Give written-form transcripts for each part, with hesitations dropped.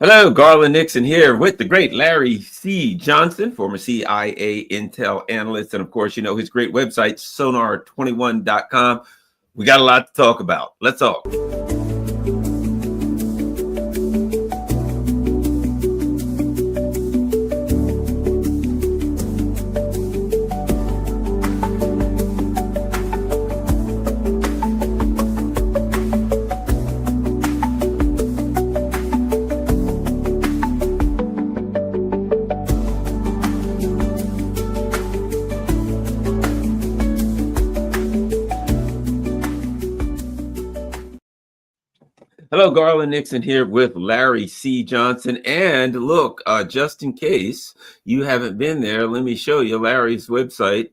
Hello, Garland Nixon here with the great Larry C. Johnson, former CIA intel analyst. And of course, you know his great website, sonar21.com. We got a lot to talk about. Let's talk. Hello, Garland Nixon here with Larry C. Johnson. And look, just in case you haven't been there, let me show you Larry's website,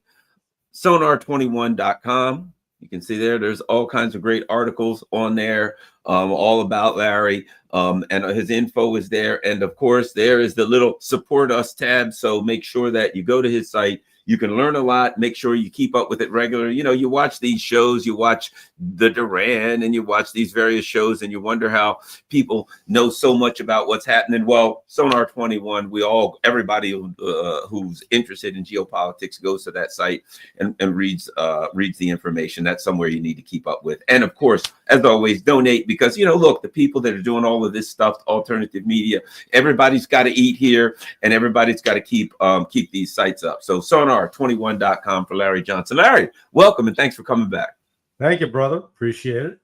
sonar21.com. You can see there's all kinds of great articles on there, all about Larry, and his info is there. And of course, there is the little support us tab. So make sure that you go to his site. You can learn a lot. Make sure you keep up with it regularly. You know, you watch these shows, you watch the Duran, and you watch these various shows, and you wonder how people know so much about what's happening. Well, Sonar 21, everybody who's interested in geopolitics goes to that site and reads the information. That's somewhere you need to keep up with. And of course, as always, donate, because, you know, look, the people that are doing all of this stuff, alternative media, everybody's got to eat here, and everybody's got to keep these sites up. So sonar21.com for Larry Johnson. Larry, welcome, and thanks for coming back. Thank you, brother. Appreciate it.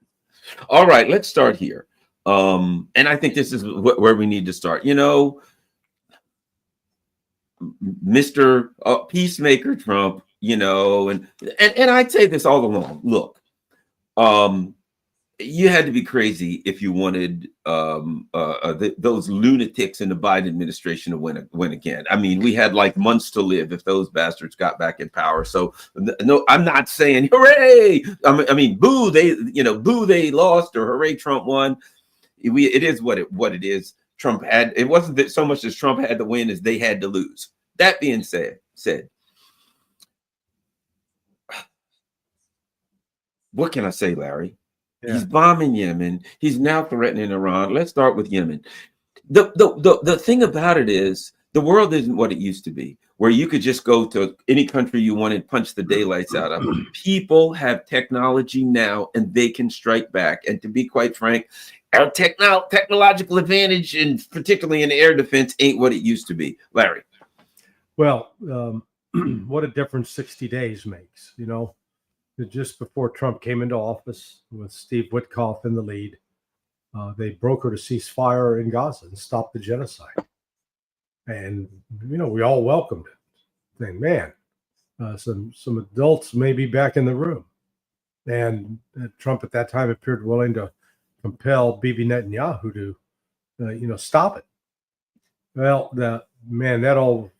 All right, let's start here. And I think this is where we need to start. You know, Mr. Peacemaker Trump, you know, and I'd say this all along. Look, you had to be crazy if you wanted those lunatics in the Biden administration to win again. I mean, we had like months to live if those bastards got back in power. So no, I'm not saying hooray. I mean, boo, they lost, or hooray, Trump won. It is what it is. Trump had, it wasn't that so much as Trump had to win as they had to lose. That being said, what can I say, Larry? Yeah. He's bombing Yemen. He's now threatening Iran. Let's start with Yemen. The thing about it is, the world isn't what it used to be, where you could just go to any country you wanted, punch the daylights out of. People have technology now, and they can strike back. And to be quite frank, our technological advantage, and particularly in air defense, ain't what it used to be. Larry. Well, what a difference 60 days makes, you know. Just before Trump came into office, with Steve Witkoff in the lead, they brokered a ceasefire in Gaza and stopped the genocide. And, you know, we all welcomed it, saying, man, some adults may be back in the room. And Trump at that time appeared willing to compel Bibi Netanyahu to, stop it. Well,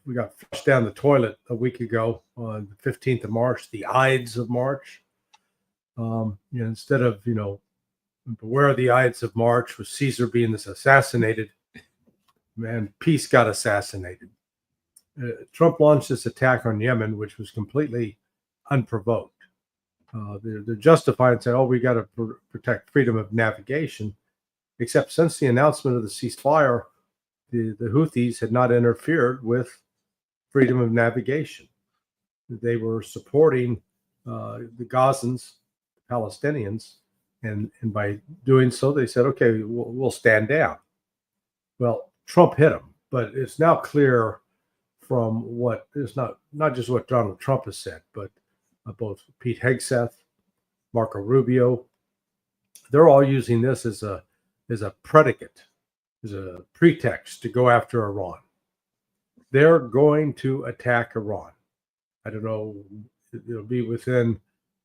we got flushed down the toilet a week ago on the 15th of March, the Ides of March. Instead of, beware the Ides of March, with Caesar being assassinated, man, peace got assassinated. Trump launched this attack on Yemen, which was completely unprovoked. They're justified and saying, we got to protect freedom of navigation, except since the announcement of the ceasefire, the Houthis had not interfered with freedom of navigation. They were supporting the Gazans, Palestinians, and by doing so, they said, okay, we'll stand down. Well, Trump hit them, but it's now clear from what is not just what Donald Trump has said, but both Pete Hegseth, Marco Rubio, they're all using this as a predicate, as a pretext to go after Iran. They're going to attack Iran. I don't know, it'll be within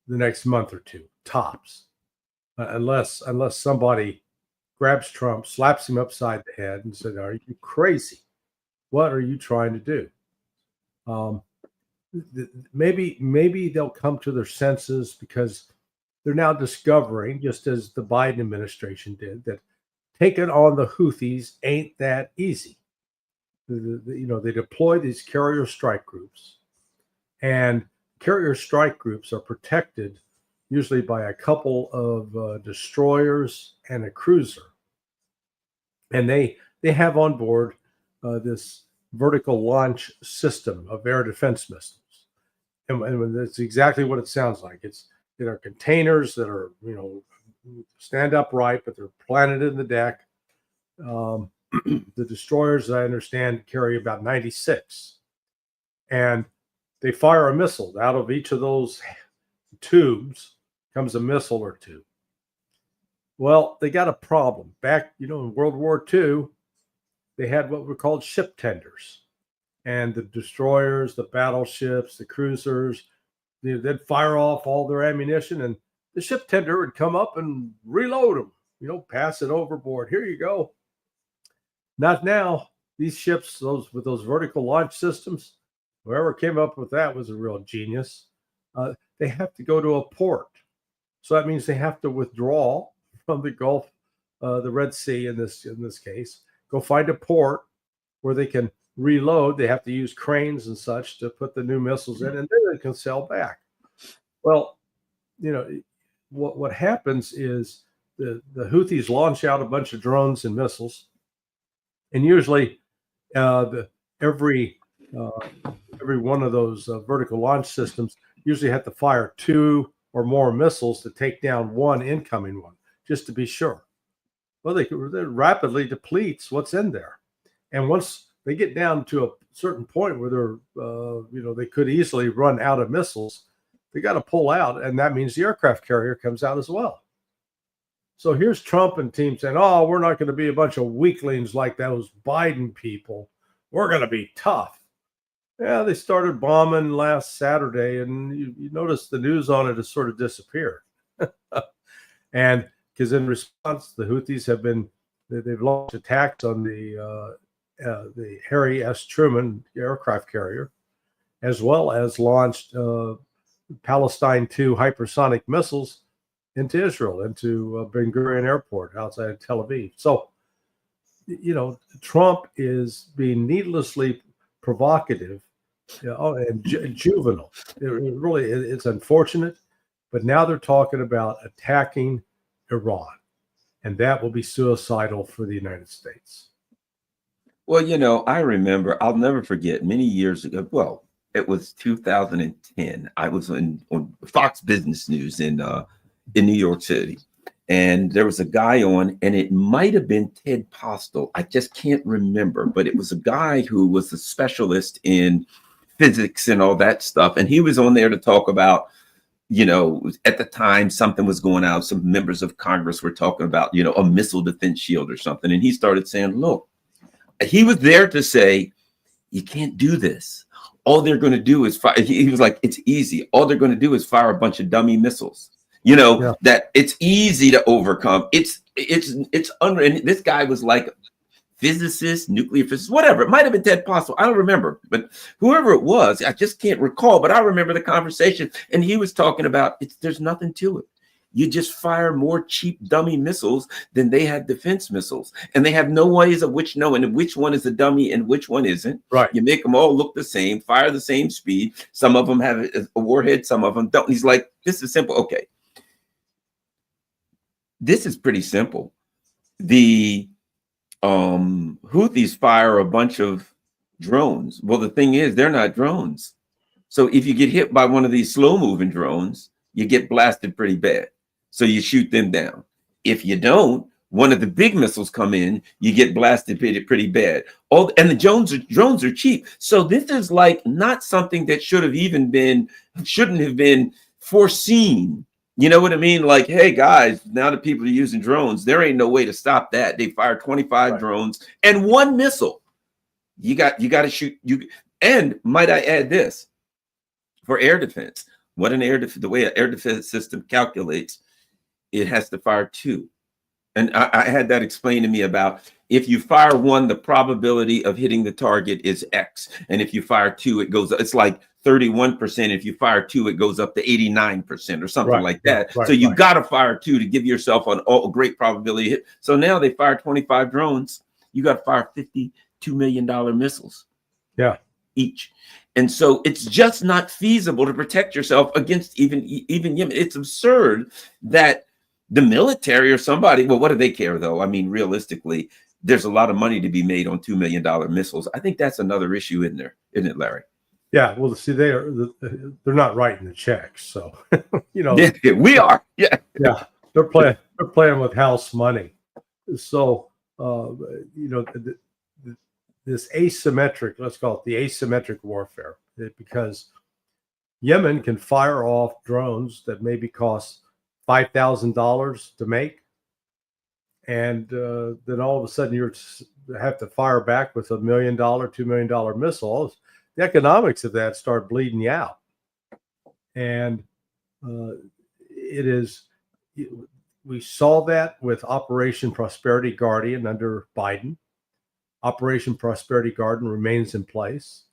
the next month or two, tops, unless somebody grabs Trump, slaps him upside the head, and said, "Are you crazy? What are you trying to do?" Maybe they'll come to their senses, because they're now discovering, just as the Biden administration did, that taking on the Houthis ain't that easy. They deploy these carrier strike groups, and carrier strike groups are protected usually by a couple of destroyers and a cruiser. And they they have on board this vertical launch system of air defense missiles. And that's exactly what it sounds like. There are containers that are, stand upright, but they're planted in the deck. The destroyers, I understand, carry about 96. And they fire a missile. Out of each of those tubes comes a missile or two. Well, they got a problem. Back, in World War II, they had what were called ship tenders. And the destroyers, the battleships, the cruisers, they'd fire off all their ammunition, and the ship tender would come up and reload them, pass it overboard. Here you go. Not now. These ships, with those vertical launch systems, whoever came up with that was a real genius. They have to go to a port. So that means they have to withdraw from the Gulf, the Red Sea in this case, go find a port where they can reload. They have to use cranes and such to put the new missiles in, and then they can sail back. Well, what happens is the Houthis launch out a bunch of drones and missiles, and usually every one of those vertical launch systems usually have to fire 2 or more missiles to take down one incoming one, just to be sure. Well, that rapidly depletes what's in there, and once they get down to a certain point where they're, they could easily run out of missiles, they got to pull out, and that means the aircraft carrier comes out as well. So here's Trump and team saying, "Oh, we're not going to be a bunch of weaklings like those Biden people. We're going to be tough." Yeah, they started bombing last Saturday, and you notice the news on it has sort of disappeared. And because in response, the Houthis they've launched attacks on the Harry S. Truman aircraft carrier, as well as launched Palestine 2 hypersonic missiles into Israel, into Ben Gurion Airport outside of Tel Aviv. So, Trump is being needlessly provocative, and juvenile. It's unfortunate, but now they're talking about attacking Iran, and that will be suicidal for the United States. Well, I remember, I'll never forget, many years ago, well, it was 2010. I was on Fox Business News in New York City, and there was a guy on, and it might have been Ted Postel. I just can't remember, but it was a guy who was a specialist in physics and all that stuff, and he was on there to talk about, at the time something was going out. Some members of Congress were talking about, a missile defense shield or something, and he started saying, look, he was there to say, you can't do this. All they're going to do is fire. He was like, it's easy. All they're going to do is fire a bunch of dummy missiles. That it's easy to overcome. It's and this guy was like physicist, nuclear physicist, whatever. It might have been Ted Postel. I don't remember, but whoever it was, I just can't recall. But I remember the conversation, and he was talking about there's nothing to it. You just fire more cheap dummy missiles than they had defense missiles, and they have no ways of knowing which one is a dummy and which one isn't. Right. You make them all look the same, fire the same speed. Some of them have a warhead, some of them don't. He's like, this is simple. Okay. This is pretty simple. The Houthis fire a bunch of drones. Well, the thing is, they're not drones. So if you get hit by one of these slow-moving drones, you get blasted pretty bad. So you shoot them down. If you don't, one of the big missiles come in, you get blasted pretty bad. And the drones are cheap. So this is like not something that shouldn't have been foreseen. You know what I mean? Like, hey guys, now that people are using drones, there ain't no way to stop that. They fired 25 drones and one missile. You got to shoot you. And might I add this, for air defense, the way an air defense system calculates, it has to fire 2. And I had that explained to me about, if you fire 1, the probability of hitting the target is X. And if you fire 2, it's like 31%. If you fire 2, it goes up to 89% or something like that. So you got to fire 2 to give yourself a great probability hit. So now they fire 25 drones. You got to fire $52 million missiles. Yeah. Each. And so it's just not feasible to protect yourself against even Yemen. It's absurd that the military or somebody, well, what do they care though? I mean, realistically, there's a lot of money to be made on $2 million missiles. I think that's another issue in there, isn't it, Larry? Yeah, well, see, they're not writing the checks, so Yeah, we are. Yeah, yeah, they're playing with house money. So this asymmetric, let's call it the asymmetric warfare, because Yemen can fire off drones that maybe cost $5,000 to make, and then all of a sudden you have to fire back with $1 million, $2 million missiles. The economics of that start bleeding you out, and we saw that with Operation Prosperity Guardian under Biden. Operation Prosperity Guardian remains in place,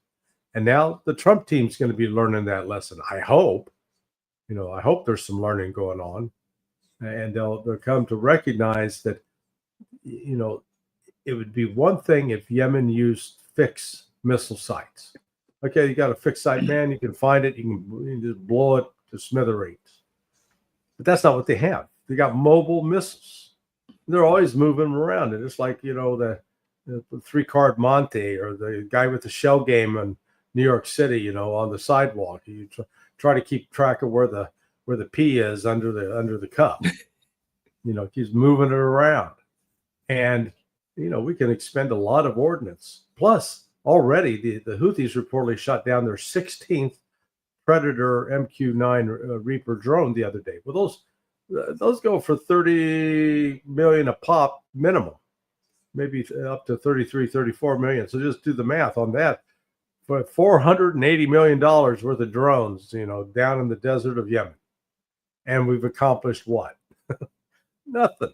and now the Trump team's going to be learning that lesson. I hope, I hope there's some learning going on, and they'll come to recognize that, it would be one thing if Yemen used fixed missile sites. Okay, you got a fixed site, man. You can find it. You can just blow it to smithereens. But that's not what they have. They got mobile missiles. They're always moving around. And it's like, the 3-card Monte or the guy with the shell game in New York City, on the sidewalk. You try to keep track of where the P is under the cup. He's moving it around. And, we can expend a lot of ordnance. Plus, already the Houthis reportedly shot down their 16th Predator MQ-9 Reaper drone the other day. Well, those go for $30 million a pop minimum, maybe up to 33, 34 million. So just do the math on that. For $480 million worth of drones, down in the desert of Yemen. And we've accomplished what? Nothing,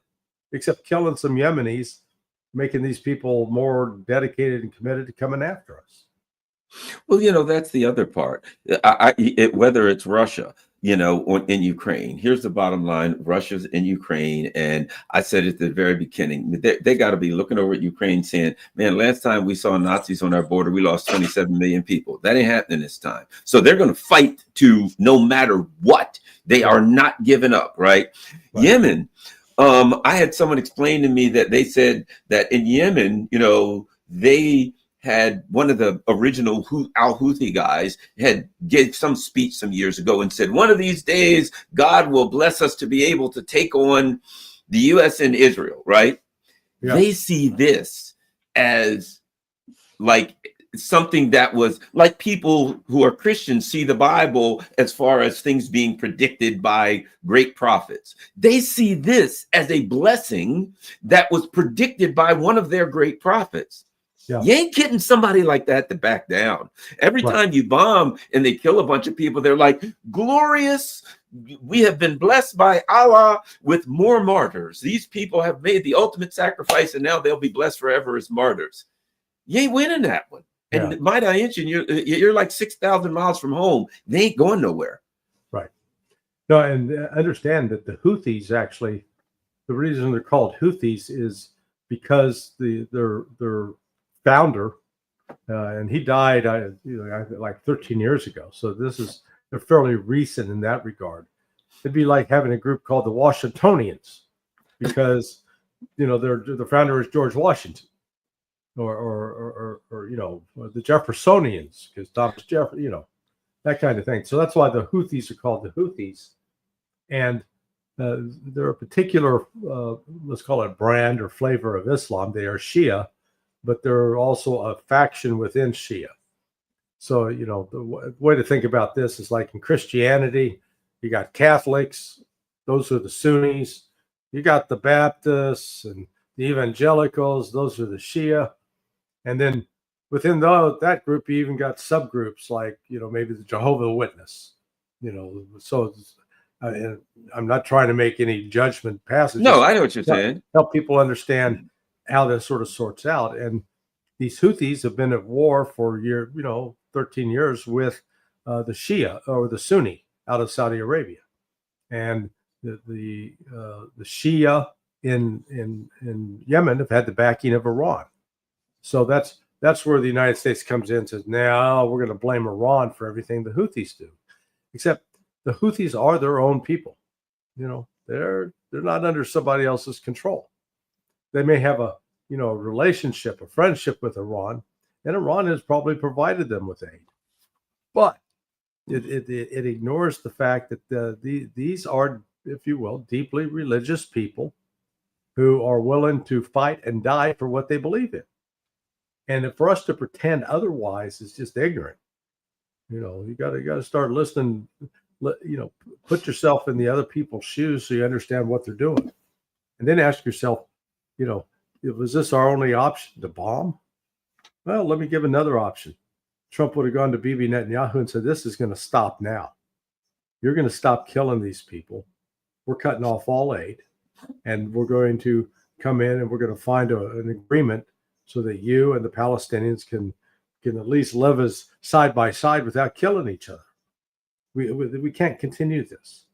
except killing some Yemenis, making these people more dedicated and committed to coming after us. Well, that's the other part. Whether it's Russia, in Ukraine, here's the bottom line: Russia's in Ukraine, and I said at the very beginning, they got to be looking over at Ukraine, saying, "Man, last time we saw Nazis on our border, we lost 27 million people. That ain't happening this time." So they're going to fight to no matter what. They are not giving up, right? Yemen. I had someone explain to me that they said that in Yemen, they had one of the original al-Houthi guys gave some speech some years ago and said, one of these days, God will bless us to be able to take on the U.S. and Israel, right? Yeah. They see this as like something that was like people who are Christians see the Bible as far as things being predicted by great prophets. They see this as a blessing that was predicted by one of their great prophets. Yeah. You ain't getting somebody like that to back down. Every time you bomb and they kill a bunch of people, they're like, glorious. We have been blessed by Allah with more martyrs. These people have made the ultimate sacrifice, and now they'll be blessed forever as martyrs. You ain't winning that one. And might I mention, you're like 6,000 miles from home. They ain't going nowhere. Right. No, and understand that the Houthis actually, the reason they're called Houthis is because their founder, and he died, like 13 years ago. So they're fairly recent in that regard. It'd be like having a group called the Washingtonians, because the founder is George Washington. Or the Jeffersonians, because Thomas Jefferson, that kind of thing. So that's why the Houthis are called the Houthis, and they're a particular, let's call it brand or flavor of Islam. They are Shia, but they're also a faction within Shia. So the way to think about this is like in Christianity, you got Catholics; those are the Sunnis. You got the Baptists and the Evangelicals; those are the Shia. And then within that group, you even got subgroups like, maybe the Jehovah's Witness, so I'm not trying to make any judgment passages. No, I know what you're saying. Help people understand how this sort of sorts out. And these Houthis have been at war for 13 years with the Shia or the Sunni out of Saudi Arabia. And the Shia in Yemen have had the backing of Iran. So that's where the United States comes in and says, now we're going to blame Iran for everything the Houthis do. Except the Houthis are their own people. They're not under somebody else's control. They may have a a relationship, a friendship with Iran, and Iran has probably provided them with aid. But it ignores the fact that these are, if you will, deeply religious people who are willing to fight and die for what they believe in. And for us to pretend otherwise is just ignorant. You got to start listening. Put yourself in the other people's shoes so you understand what they're doing, and then ask yourself, was this our only option, to bomb? Well, let me give another option. Trump would have gone to Bibi Netanyahu and said, "This is going to stop now. You're going to stop killing these people. We're cutting off all aid, and we're going to come in and we're going to find an agreement so that you and the Palestinians can at least live as side by side without killing each other. We can't continue this."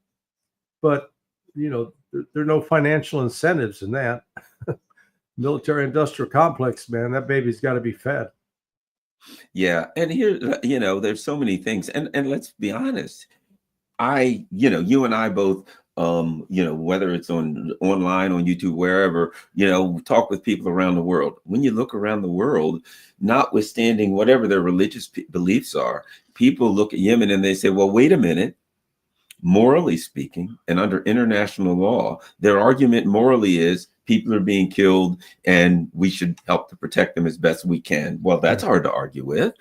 But there are no financial incentives in that. Military industrial complex, man, that baby's got to be fed. Yeah, and here, there's so many things, and let's be honest. You and I both, whether it's online, on YouTube, wherever, talk with people around the world. When you look around the world, notwithstanding whatever their religious beliefs are, people look at Yemen and they say, well, wait a minute. Morally speaking, and under international law, their argument morally is people are being killed and we should help to protect them as best we can. Well, that's hard to argue with.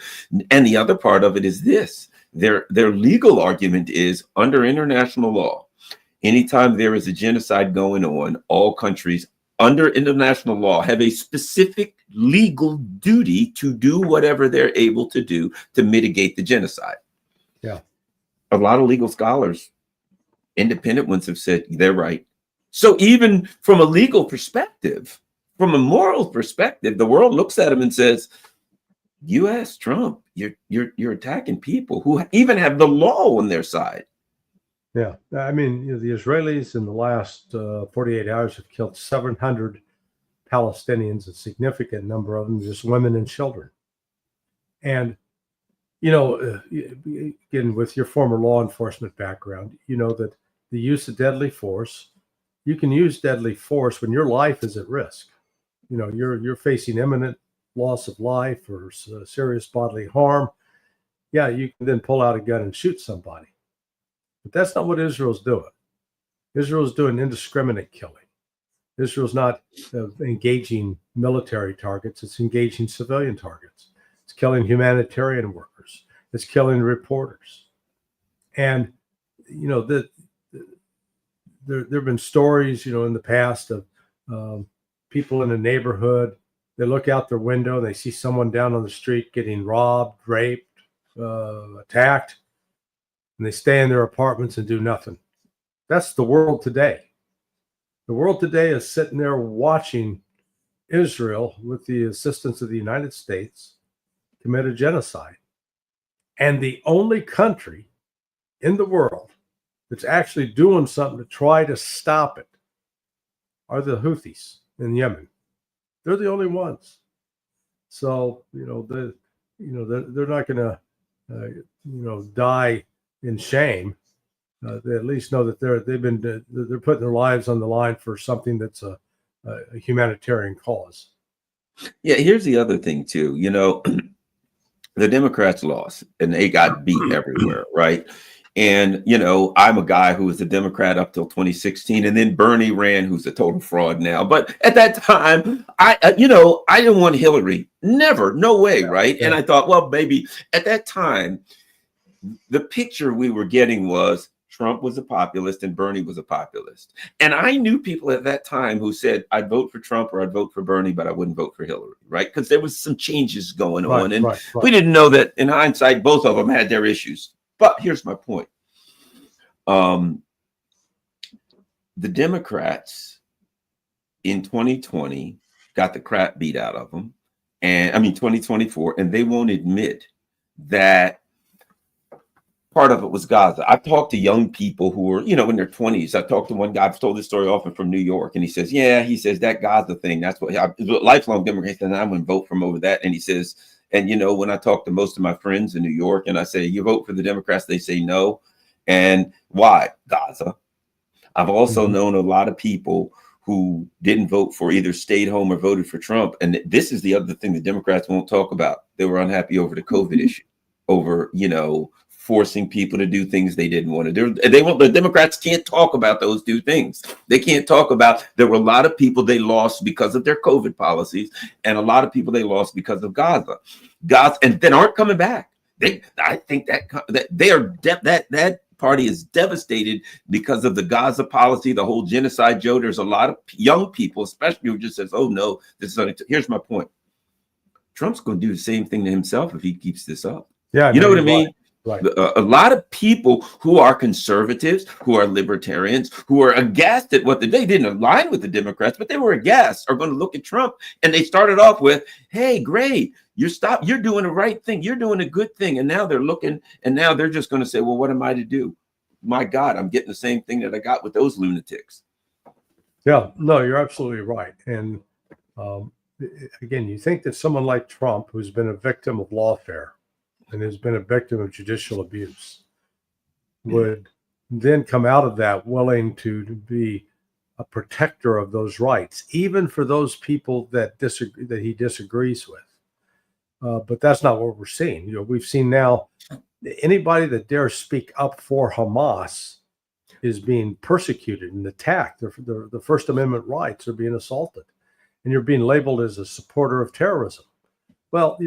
And the other part of it is this. Their legal argument is, under international law, anytime there is a genocide going on, all countries under international law have a specific legal duty to do whatever they're able to do to mitigate the genocide. Yeah. A lot of legal scholars, independent ones, have said they're right. So even from a legal perspective, from a moral perspective, the world looks at them and says, U.S. Trump, you're attacking people who even have the law on their side. Yeah, I mean, the Israelis in the last 48 hours have killed 700 Palestinians, a significant number of them just women and children. And again, with your former law enforcement background, that the use of deadly force, you can use deadly force when your life is at risk. You're facing imminent loss of life or serious bodily harm. Yeah, you can then pull out a gun and shoot somebody. But that's not what Israel's doing. Israel's doing indiscriminate killing. Israel's not engaging military targets. It's engaging civilian targets. It's killing humanitarian workers. It's killing reporters. And, there have been stories, in the past of people in a neighborhood. They look out their window and they see someone down on the street getting robbed, raped, attacked, and they stay in their apartments and do nothing. That's the world today. The world today is sitting there watching Israel, with the assistance of the United States, commit a genocide. And the only country in the world that's actually doing something to try to stop it are the Houthis in Yemen. They're the only ones. So, they're not going to, die in shame. They at least know that they're putting their lives on the line for something that's a humanitarian cause. Yeah, here's the other thing too. The Democrats lost and they got beat everywhere, right? And I'm a guy who was a Democrat up till 2016, and then Bernie ran, who's a total fraud now. But at that time, I didn't want Hillary, never, no way, right? Yeah. And I thought, well, maybe at that time, the picture we were getting was Trump was a populist and Bernie was a populist. And I knew people at that time who said, I'd vote for Trump or I'd vote for Bernie, but I wouldn't vote for Hillary, right? Because there was some changes going on. And we didn't know that in hindsight, both of them had their issues. But here's my point. The Democrats in 2020 got the crap beat out of them. And 2024, and they won't admit that part of it was Gaza. I've talked to young people who were, in their 20s. I talked to one guy, I've told this story often, from New York, and he says, that Gaza thing, that's what lifelong Democrats, and I wouldn't vote for him over that. And he says, and when I talk to most of my friends in New York and I say, you vote for the Democrats, they say no. And why? Gaza. I've also known a lot of people who didn't vote for either stayed home or voted for Trump. And this is the other thing the Democrats won't talk about. They were unhappy over the COVID issue, over, forcing people to do things they didn't want to do. The Democrats can't talk about those two things. They can't talk about, there were a lot of people they lost because of their COVID policies, and a lot of people they lost because of Gaza, and then aren't coming back. I think that they are that party is devastated because of the Gaza policy, the whole genocide. Joe, there's a lot of young people, especially, who just says, "Oh no, this is only." Here's my point: Trump's going to do the same thing to himself if he keeps this up. Yeah, you know what I mean? Right. A lot of people who are conservatives, who are libertarians, who are aghast at what they didn't align with the Democrats, but they were aghast, are going to look at Trump, and they started off with, "Hey, great, you're doing the right thing, you're doing a good thing," and now they're looking, and now they're just going to say, "Well, what am I to do? My God, I'm getting the same thing that I got with those lunatics." Yeah, no, you're absolutely right. And again, you think that someone like Trump, who's been a victim of lawfare and has been a victim of judicial abuse, would then come out of that willing to be a protector of those rights, even for those people that he disagrees with. But that's not what we're seeing. We've seen now anybody that dares speak up for Hamas is being persecuted and attacked. The First Amendment rights are being assaulted, and you're being labeled as a supporter of terrorism. Well,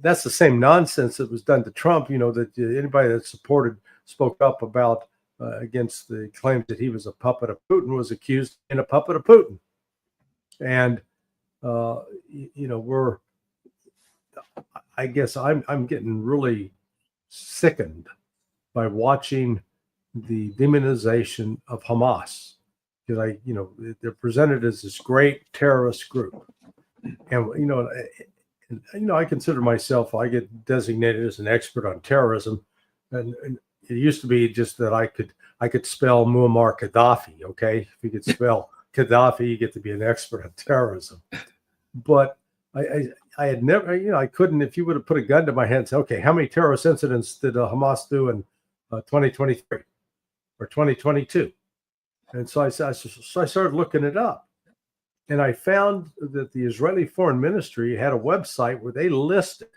that's the same nonsense that was done to Trump. That anybody that spoke up about against the claims that he was a puppet of Putin was accused of being a puppet of Putin. And I guess I'm getting really sickened by watching the demonization of Hamas, because they're presented as this great terrorist group, and I consider myself, I get designated as an expert on terrorism, and it used to be just that I could spell Muammar Gaddafi. Okay, if you could spell Gaddafi, you get to be an expert on terrorism. But I had never, I couldn't. If you would have put a gun to my head and said, "Okay, how many terrorist incidents did Hamas do in 2023 or 2022?" And so I started looking it up. And I found that the Israeli Foreign Ministry had a website where they listed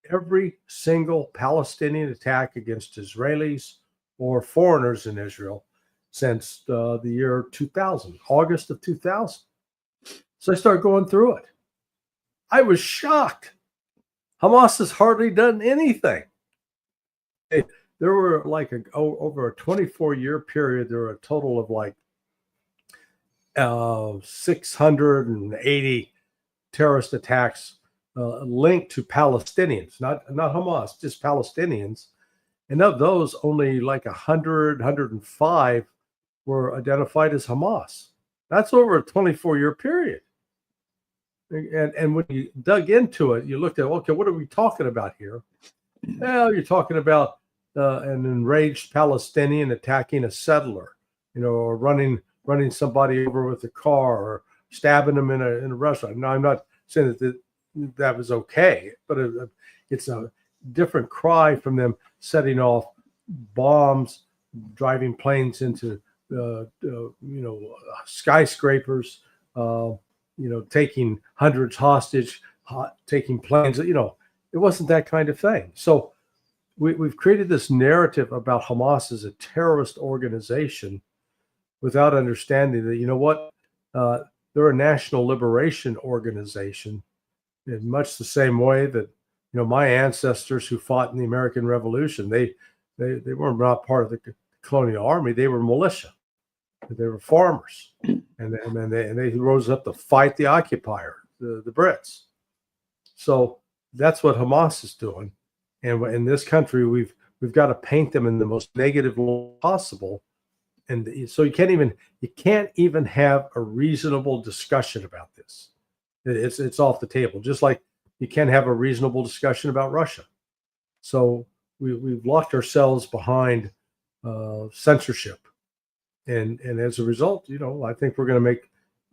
every single Palestinian attack against Israelis or foreigners in Israel since the year 2000, August of 2000. So I started going through it. I was shocked. Hamas has hardly done anything. There were over a 24-year period, there were a total of 680 terrorist attacks linked to Palestinians, not Hamas, just Palestinians. And of those, only 105 were identified as Hamas. That's over a 24-year period. And when you dug into it, you looked at, okay, what are we talking about here? Well, you're talking about an enraged Palestinian attacking a settler, or running somebody over with a car, or stabbing them in a restaurant. Now, I'm not saying that was okay, but it's a different cry from them setting off bombs, driving planes into skyscrapers, taking hundreds hostage, taking planes. It wasn't that kind of thing. So we've created this narrative about Hamas as a terrorist organization without understanding that, they're a national liberation organization in much the same way that, my ancestors who fought in the American Revolution, they were not part of the colonial army. They were militia. They were farmers, and they rose up to fight the occupier, the Brits. So that's what Hamas is doing. And in this country, we've got to paint them in the most negative way possible. And so you can't even have a reasonable discussion about this. It's off the table, just like you can't have a reasonable discussion about Russia. So we've locked ourselves behind censorship, and as a result, I think we're going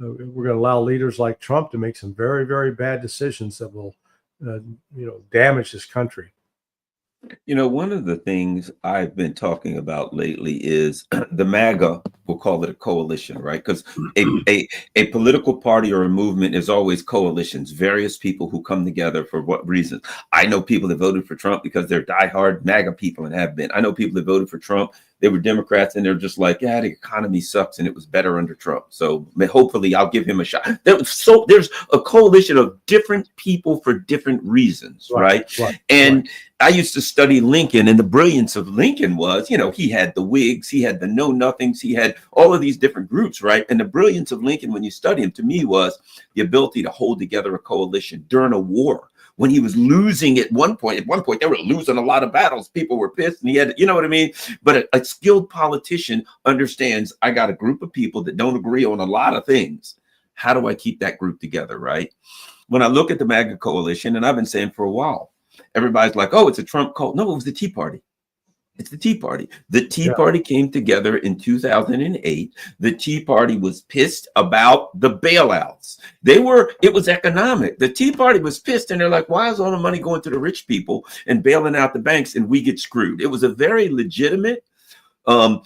to allow leaders like Trump to make some very, very bad decisions that will damage this country. One of the things I've been talking about lately is the MAGA, we'll call it a coalition, right? Because a political party or a movement is always coalitions, various people who come together for what reasons. I know people that voted for Trump because they're diehard MAGA people and have been. I know people that voted for Trump, they were Democrats and they're just like, yeah, the economy sucks and it was better under Trump. So hopefully I'll give him a shot. There's a coalition of different people for different reasons, right? And I used to study Lincoln, and the brilliance of Lincoln was, he had the Whigs, he had the Know Nothings, he had all of these different groups, right? And the brilliance of Lincoln, when you study him, to me, was the ability to hold together a coalition during a war. When he was losing at one point, they were losing a lot of battles. People were pissed, and he had, what I mean? But a skilled politician understands, I got a group of people that don't agree on a lot of things. How do I keep that group together, right? When I look at the MAGA coalition, and I've been saying for a while, everybody's like, oh, it's a Trump cult. No, it was the Tea Party. It's the Tea Party. The Tea Party came together in 2008. The Tea Party was pissed about the bailouts. It was economic. The Tea Party was pissed, and they're like, why is all the money going to the rich people and bailing out the banks and we get screwed? It was a very legitimate, I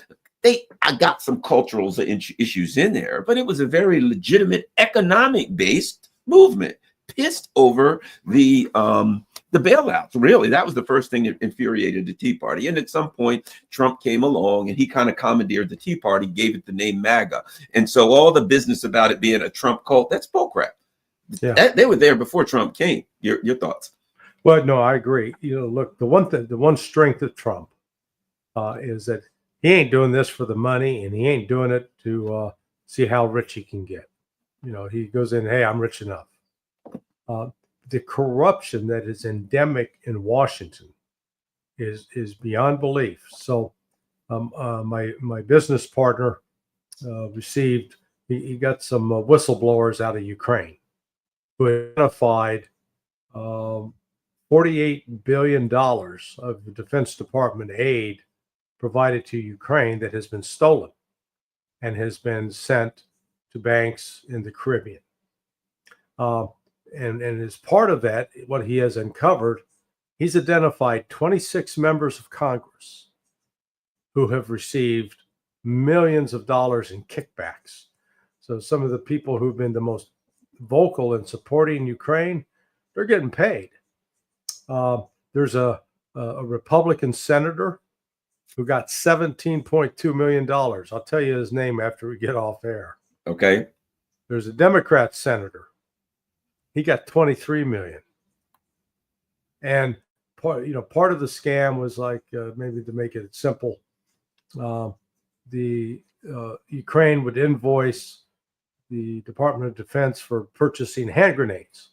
got some cultural issues in there, but it was a very legitimate economic-based movement, pissed over the bailouts. Really, that was the first thing that infuriated the Tea Party. And at some point, Trump came along and he kind of commandeered the Tea Party, gave it the name MAGA. And so all the business about it being a Trump cult, that's bullcrap. Yeah. They were there before Trump came. Your thoughts? Well, no, I agree. Look, the one strength of Trump is that he ain't doing this for the money, and he ain't doing it to see how rich he can get. He goes in, hey, I'm rich enough. The corruption that is endemic in Washington is beyond belief. So my business partner received, he got some whistleblowers out of Ukraine who identified $48 billion of the Defense Department aid provided to Ukraine that has been stolen and has been sent to banks in the Caribbean. And as part of that, what he has uncovered, he's identified 26 members of Congress who have received millions of dollars in kickbacks. So some of the people who've been the most vocal in supporting Ukraine, they're getting paid. There's a Republican senator who got $17.2 million. I'll tell you his name after we get off air. Okay. There's a Democrat senator. He got 23 million. And part of the scam was like, maybe to make it simple, the Ukraine would invoice the Department of Defense for purchasing hand grenades,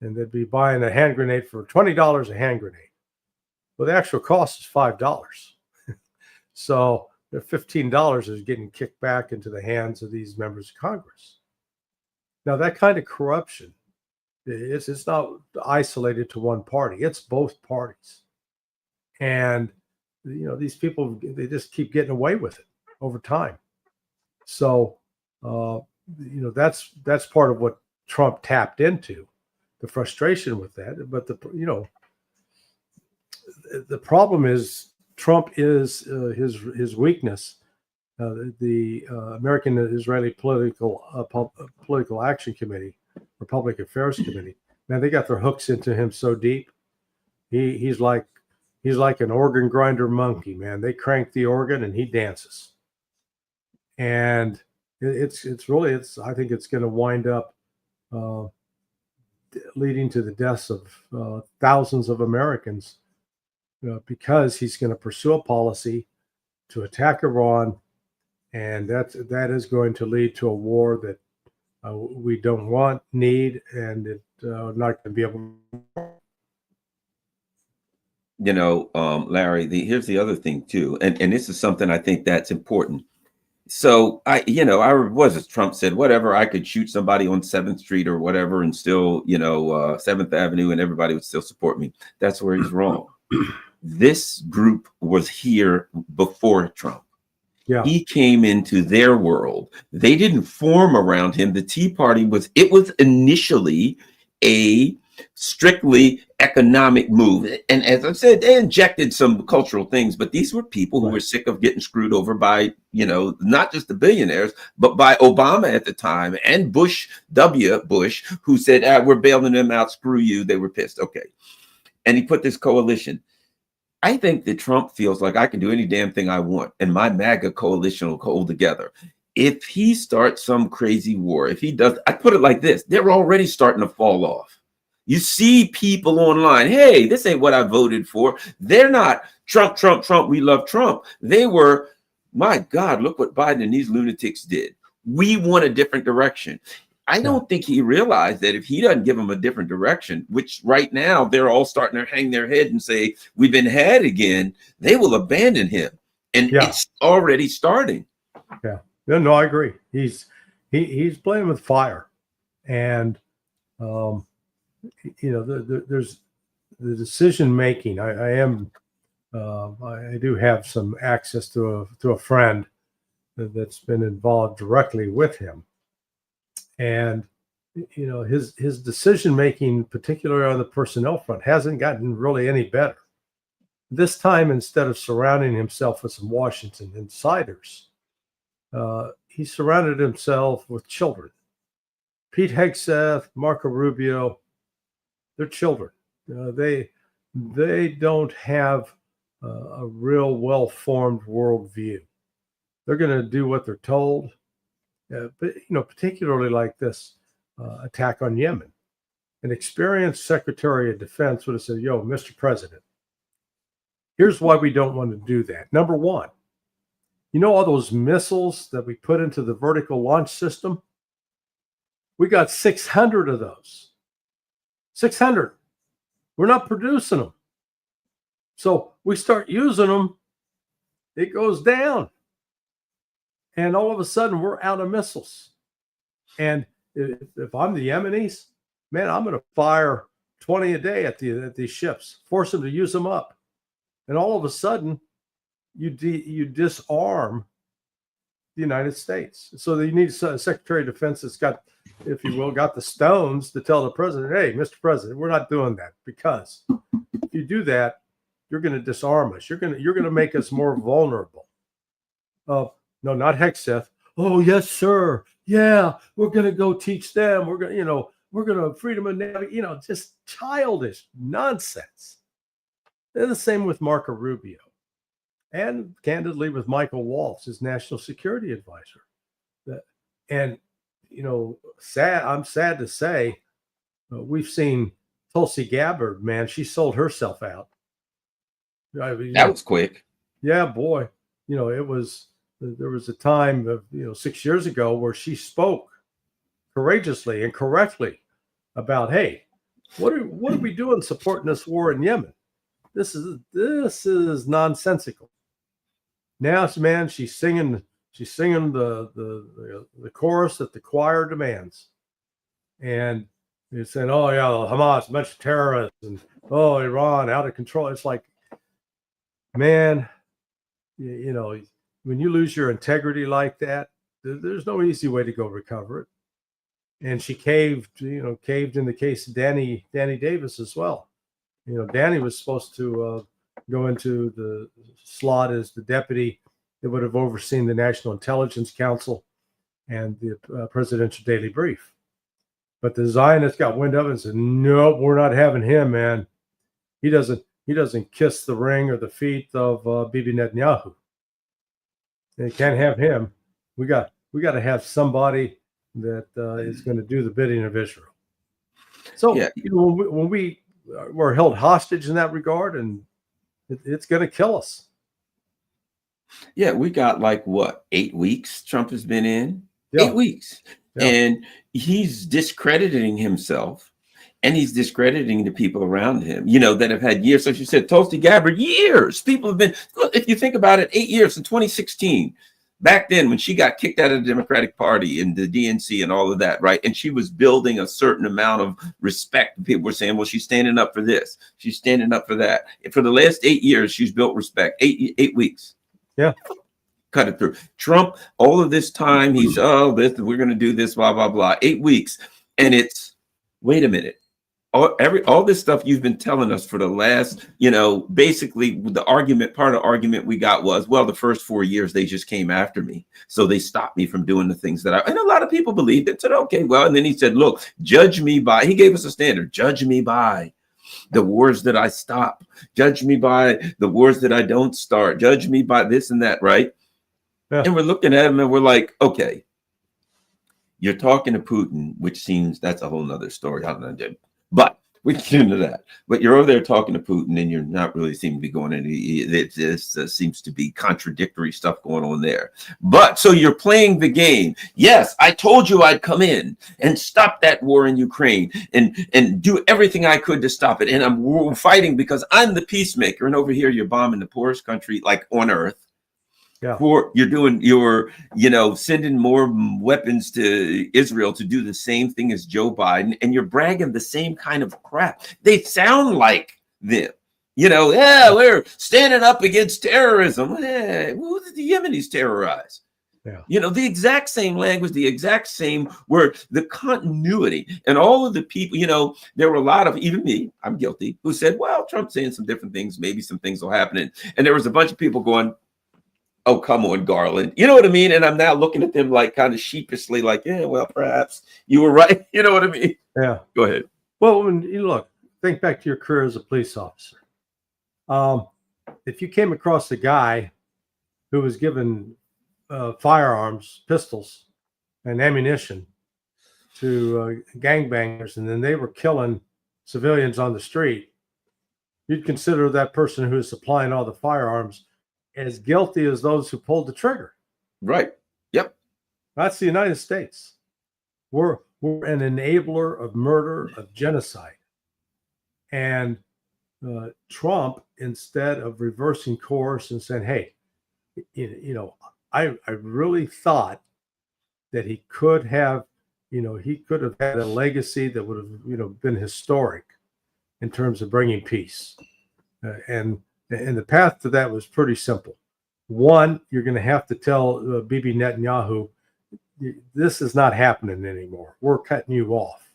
and they'd be buying a hand grenade for $20 a hand grenade. Well, the actual cost is $5. So the $15 is getting kicked back into the hands of these members of Congress. Now, that kind of corruption, it's not isolated to one party. It's both parties. And, these people, they just keep getting away with it over time. So, that's part of what Trump tapped into, the frustration with that. But the problem is Trump is his weakness. The American Israeli Political Action Committee, or Public Affairs Committee, man, they got their hooks into him so deep. He's like an organ grinder monkey, man. They crank the organ and he dances. And it's I think it's going to wind up leading to the deaths of thousands of Americans because he's going to pursue a policy to attack Iran, and that is going to lead to a war that we don't want, need, and it's not going to be able to. Larry, here's the other thing too, and this is something I think that's important. So I was, as Trump said, whatever, I could shoot somebody on 7th Street or whatever and still, 7th Avenue, and everybody would still support me. That's where he's wrong. This group was here before Trump. Yeah. He came into their world. They didn't form around him. The Tea Party was initially a strictly economic move. And as I said, they injected some cultural things, but these were people who were sick of getting screwed over by, not just the billionaires, but by Obama at the time and Bush, who said, we're bailing them out, screw you. They were pissed. Okay. And he put this coalition. I think that Trump feels like I can do any damn thing I want, and my MAGA coalition will hold together. If he starts some crazy war, if he does, I put it like this, they're already starting to fall off. You see people online, hey, this ain't what I voted for. They're not Trump, Trump, Trump, we love Trump. They were, my God, look what Biden and these lunatics did. We want a different direction. I don't think he realized that if he doesn't give them a different direction, which right now they're all starting to hang their head and say, we've been had again, they will abandon him. And it's already starting. Yeah. No, I agree. He's playing with fire. And, there's the decision making. I do have some access to a friend that's been involved directly with him. And, his decision making, particularly on the personnel front, hasn't gotten really any better. This time, instead of surrounding himself with some Washington insiders, he surrounded himself with children. Pete Hegseth, Marco Rubio, they're children. They don't have a real well-formed worldview. They're going to do what they're told. But particularly like this attack on Yemen, an experienced Secretary of Defense would have said, "Yo, Mr. President, here's why we don't want to do that. Number one, all those missiles that we put into the vertical launch system? We got 600 of those. 600. We're not producing them. So we start using them, it goes down. And all of a sudden, we're out of missiles. And if I'm the Yemenis, man, I'm going to fire 20 a day at these ships, force them to use them up. And all of a sudden, you disarm the United States. So you need a Secretary of Defense that's got, if you will, got the stones to tell the president, hey, Mr. President, we're not doing that, because if you do that, you're going to disarm us. You're going to make us more vulnerable. No, not Hegseth. Oh, yes, sir. Yeah, we're going to go teach them. We're going to freedom of navigation, just childish nonsense. They're the same with Marco Rubio, and candidly with Michael Waltz, his national security advisor. And, I'm sad to say, we've seen Tulsi Gabbard, man, she sold herself out. That was quick. Yeah, boy. There was a time of 6 years ago where she spoke courageously and correctly about, hey, what are we doing supporting this war in Yemen? This is nonsensical. Now, man, she's singing the chorus that the choir demands, and it's saying, oh yeah, Hamas, a bunch of terrorists, and oh, Iran out of control. It's like, man, when you lose your integrity like that, there's no easy way to go recover it. And she caved in the case of Danny Davis as well. Danny was supposed to go into the slot as the deputy that would have overseen the National Intelligence Council and the Presidential Daily Brief. But the Zionists got wind of it and said, nope, we're not having him, man. He doesn't kiss the ring or the feet of Bibi Netanyahu. They can't have him. We got to have somebody that is going to do the bidding of Israel. So when we were held hostage in that regard, and it's going to kill us. Yeah, we got 8 weeks Trump has been in. Yeah. 8 weeks. Yeah. And he's discrediting himself, and he's discrediting the people around him, that have had years. So you said, Tulsi Gabbard, years. People have been, if you think about it, 8 years in 2016. Back then, when she got kicked out of the Democratic Party and the DNC and all of that, right? And she was building a certain amount of respect. People were saying, well, she's standing up for this. She's standing up for that. And for the last 8 years, she's built respect. 8 weeks. Yeah. Cut it through. Trump, all of this time, we're going to do this, blah, blah, blah. 8 weeks. And it's, wait a minute. all this stuff you've been telling us for the last, basically the part of the argument we got was, well, the first 4 years they just came after me, so they stopped me from doing the things and a lot of people believed it, said, okay, well, and then he said, look, judge me by, he gave us a standard, judge me by the wars that I stop, judge me by the wars that I don't start, judge me by this and that, right? Yeah. And we're looking at him and we're like, okay, you're talking to Putin, which seems, that's a whole nother story. I don't know, but we can get into that. But you're over there talking to Putin and you're not really seeming to be going into it. This seems to be contradictory stuff going on there. But so you're playing the game. Yes, I told you I'd come in and stop that war in Ukraine and do everything I could to stop it. And I'm fighting because I'm the peacemaker. And over here, you're bombing the poorest country like on earth. Yeah. You're sending more weapons to Israel to do the same thing as Joe Biden, and you're bragging the same kind of crap. They sound like them. We're standing up against terrorism. Who did the Yemenis terrorize? Yeah. The exact same language, the exact same word, the continuity, and all of the people, there were a lot of, even me, I'm guilty, who said, well, Trump's saying some different things, maybe some things will happen. And there was a bunch of people going, oh, come on, Garland. You know what I mean? And I'm now looking at them like kind of sheepishly, like, yeah, well, perhaps you were right. You know what I mean? Yeah. Go ahead. Well, when you look, think back to your career as a police officer. If you came across a guy who was given firearms, pistols, and ammunition to gangbangers, and then they were killing civilians on the street, you'd consider that person who is supplying all the firearms as guilty as those who pulled the trigger. Right. Yep. That's the United States. We're an enabler of murder, of genocide. And Trump, instead of reversing course and saying, hey, I really thought that he could have had a legacy that would have, been historic in terms of bringing peace. And the path to that was pretty simple. One, you're going to have to tell Bibi Netanyahu, this is not happening anymore. We're cutting you off.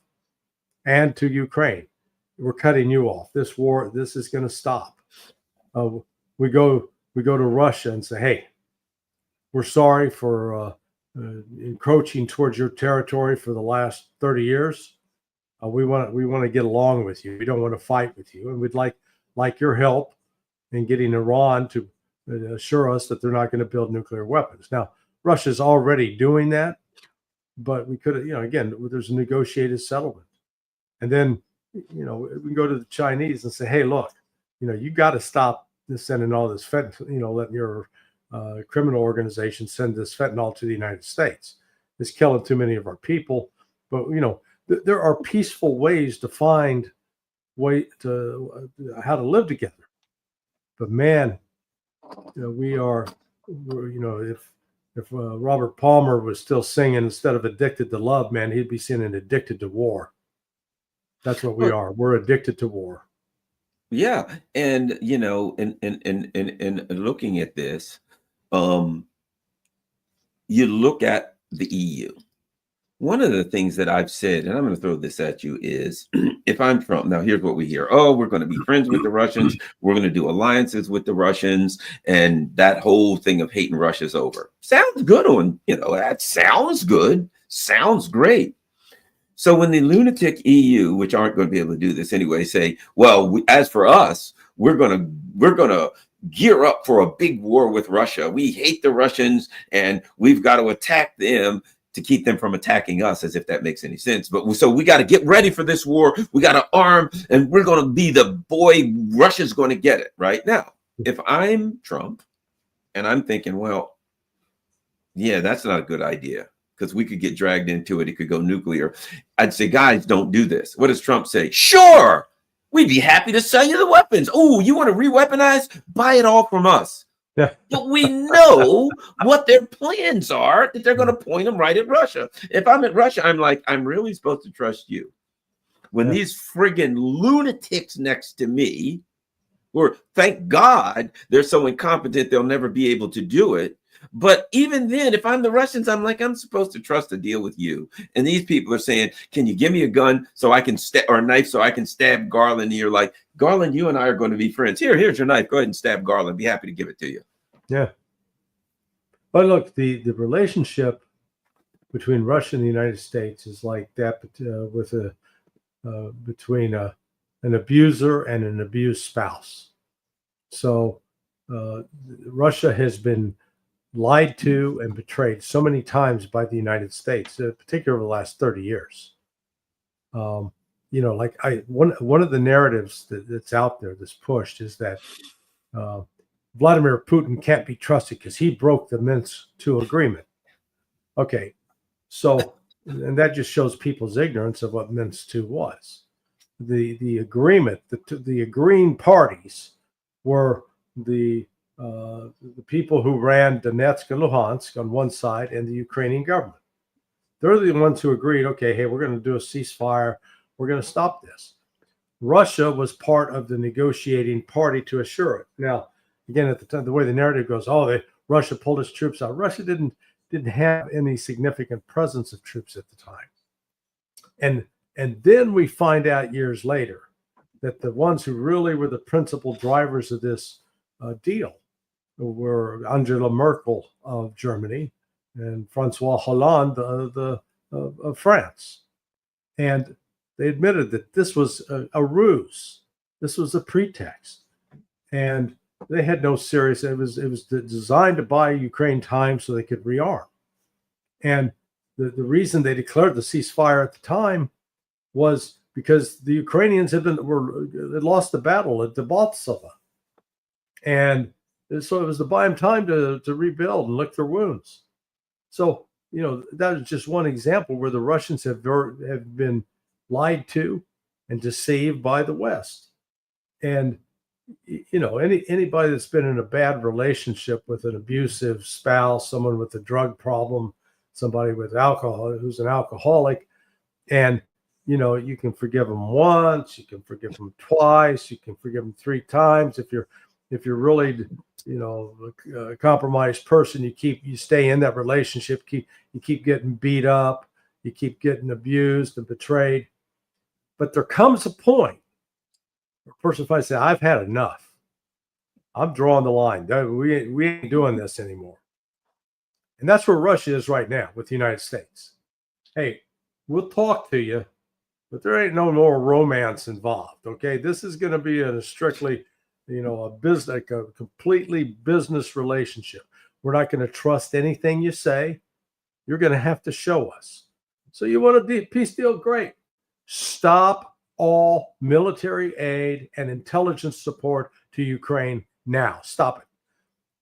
And to Ukraine, we're cutting you off. This war, this is going to stop. We go to Russia and say, hey, we're sorry for encroaching towards your territory for the last 30 years. We want to get along with you. We don't want to fight with you, and we'd like your help in getting Iran to assure us that they're not going to build nuclear weapons. Now, Russia's already doing that, but we could, again, there's a negotiated settlement. And then, we can go to the Chinese and say, hey, look, you got to stop sending all this fentanyl, letting your criminal organization send this fentanyl to the United States. It's killing too many of our people. But, there are peaceful ways to find how to live together. But man, if Robert Palmer was still singing instead of addicted to love, man, he'd be singing addicted to war. That's what we are. We're addicted to war. Yeah, and in looking at this, you look at the EU. One of the things that I've said, and I'm going to throw this at you, is if I'm Trump, now here's what we hear. Oh, we're going to be friends with the Russians. We're going to do alliances with the Russians. And that whole thing of hating Russia is over. Sounds good that sounds good. Sounds great. So when the lunatic EU, which aren't going to be able to do this anyway, say, well, as for us, we're going to gear up for a big war with Russia. We hate the Russians and we've got to attack them to keep them from attacking us, as if that makes any sense. But so we got to get ready for this war. We got to arm, and we're going to be the boy. Russia's going to get it right now. If I'm Trump and I'm thinking, well, yeah, that's not a good idea because we could get dragged into it. It could go nuclear. I'd say, guys, don't do this. What does Trump say? Sure, we'd be happy to sell you the weapons. Oh, you want to re-weaponize? Buy it all from us. Yeah. But we know what their plans are, that they're going to point them right at Russia. If I'm at Russia, I'm like, I'm really supposed to trust you. When these friggin' lunatics next to me, or thank God they're so incompetent they'll never be able to do it, But even then, if I'm the Russians, I'm like, I'm supposed to trust a deal with you. And these people are saying, can you give me a gun so I can or a knife so I can stab Garland? And you're like, Garland, you and I are going to be friends. Here's your knife. Go ahead and stab Garland. Be happy to give it to you. Yeah. But look, the relationship between Russia and the United States is like that with between an abuser and an abused spouse. So Russia has been lied to and betrayed so many times by the United States, particularly over the last 30 years. Like one of the narratives that's out there that's pushed is that Vladimir Putin can't be trusted because he broke the Minsk II agreement. Okay, so and that just shows people's ignorance of what Minsk II was. The agreement, the agreeing parties were the people who ran Donetsk and Luhansk on one side and the Ukrainian government. They're the ones who agreed, okay, hey, we're going to do a ceasefire. We're going to stop this. Russia was part of the negotiating party to assure it. Now, again, at the time, the way the narrative goes, Russia pulled its troops out. Russia didn't have any significant presence of troops at the time. And then we find out years later that the ones who really were the principal drivers of this deal were Angela Merkel of Germany and Francois Hollande of France. And they admitted that this was a ruse. This was a pretext. And they had no serious, it was designed to buy Ukraine time so they could rearm. And the reason they declared the ceasefire at the time was because the Ukrainians had lost the battle at Debaltseve. And so it was to buy them time to rebuild and lick their wounds. So, that is just one example where the Russians have been lied to and deceived by the West. And, anybody that's been in a bad relationship with an abusive spouse, someone with a drug problem, somebody with alcohol, who's an alcoholic, and, you can forgive them once, you can forgive them twice, you can forgive them 3 times. If you're really, a compromised person, you stay in that relationship, you keep getting beat up, you keep getting abused and betrayed. But there comes a point where a person finally says, I've had enough. I'm drawing the line. We ain't doing this anymore. And that's where Russia is right now with the United States. Hey, we'll talk to you, but there ain't no more romance involved. Okay, this is going to be a strictly, a business, like a completely business relationship. We're not going to trust anything you say. You're going to have to show us. So you want a peace deal? Great. Stop all military aid and intelligence support to Ukraine now. Stop it.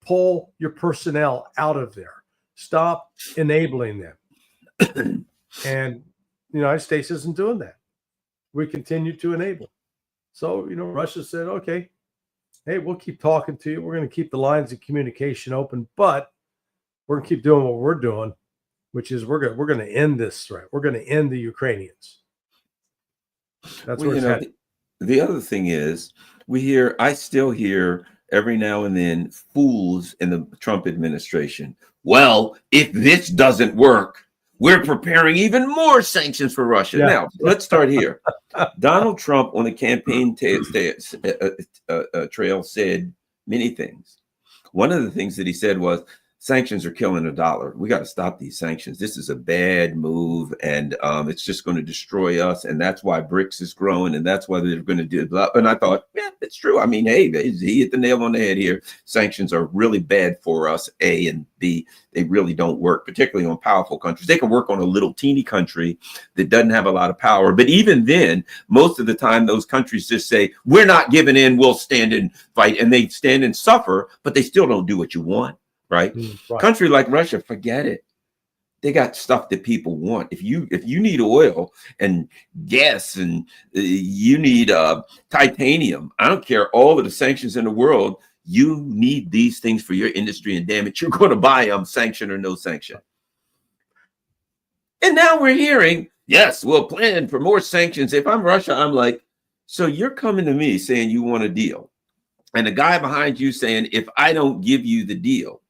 Pull your personnel out of there. Stop enabling them. And the United States isn't doing that. We continue to enable. So, Russia said, okay, hey, we'll keep talking to you. We're going to keep the lines of communication open, but we're going to keep doing what we're doing, which is we're going to end this threat. We're going to end the Ukrainians. That's where it's headed. The other thing is, I still hear every now and then fools in the Trump administration. Well, if this doesn't work, we're preparing even more sanctions for Russia. Yeah. Now, let's start here. Donald Trump on the campaign trail said many things. One of the things that he said was, sanctions are killing the dollar. We got to stop these sanctions. This is a bad move, and it's just going to destroy us. And that's why BRICS is growing, and that's why they're going to do it. And I thought, yeah, it's true. I mean, hey, he hit the nail on the head here. Sanctions are really bad for us, A, and B, they really don't work, particularly on powerful countries. They can work on a little teeny country that doesn't have a lot of power. But even then, most of the time, those countries just say, we're not giving in, we'll stand and fight. And they stand and suffer, but they still don't do what you want. Right? Right. Country like Russia, forget it. They got stuff that people want. If you need oil and gas and you need titanium, I don't care all of the sanctions in the world. You need these things for your industry, and damn it, you're going to buy them, sanction or no sanction. And now we're hearing, yes, we'll plan for more sanctions. If I'm Russia, I'm like, so you're coming to me saying you want a deal, and the guy behind you saying, if I don't give you the deal,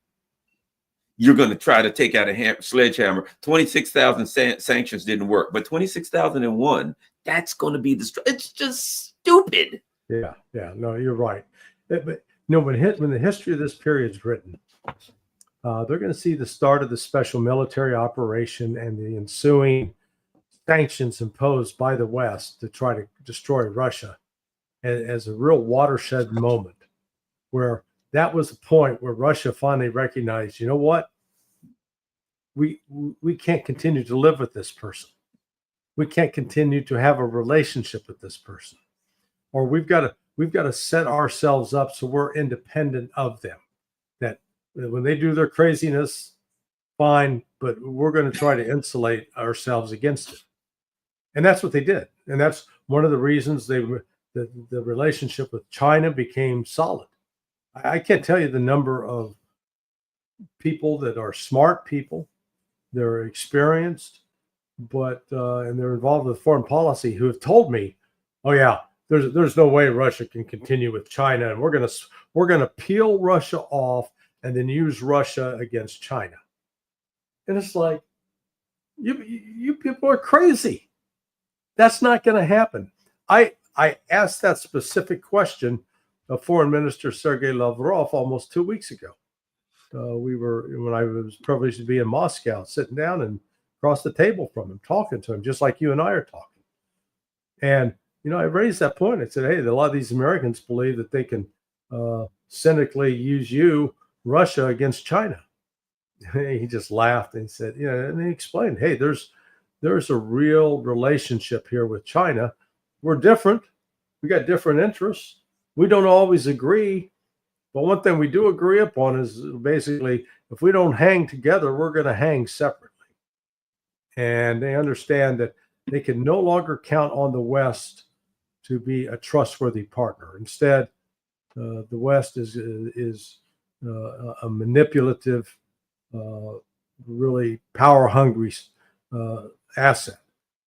you're going to try to take out a sledgehammer. 26,000 sanctions didn't work, but 26,001, that's going to be it's just stupid. Yeah, no, you're right. But when the history of this period is written, they're going to see the start of the special military operation and the ensuing sanctions imposed by the West to try to destroy Russia as a real watershed moment, where that was the point where Russia finally recognized, you know what? We can't continue to live with this person. We can't continue to have a relationship with this person. Or we've got to set ourselves up so we're independent of them. That when they do their craziness, fine, but we're going to try to insulate ourselves against it. And that's what they did. And that's one of the reasons the relationship with China became solid. I can't tell you the number of people that are smart people, they're experienced, but and they're involved with foreign policy, who have told me, "Oh yeah, there's no way Russia can continue with China, and we're gonna peel Russia off and then use Russia against China." And it's like, you people are crazy. That's not going to happen. I asked that specific question of Foreign Minister Sergei Lavrov almost 2 weeks ago. When I was privileged to be in Moscow, sitting down and across the table from him, talking to him, just like you and I are talking. And I raised that point. I said, hey, a lot of these Americans believe that they can cynically use Russia, against China. He just laughed and he said, and he explained, hey, there's a real relationship here with China. We're different. We got different interests. We don't always agree. But one thing we do agree upon is basically, if we don't hang together, we're going to hang separately. And they understand that they can no longer count on the West to be a trustworthy partner. Instead, the West is a manipulative, really power-hungry asset.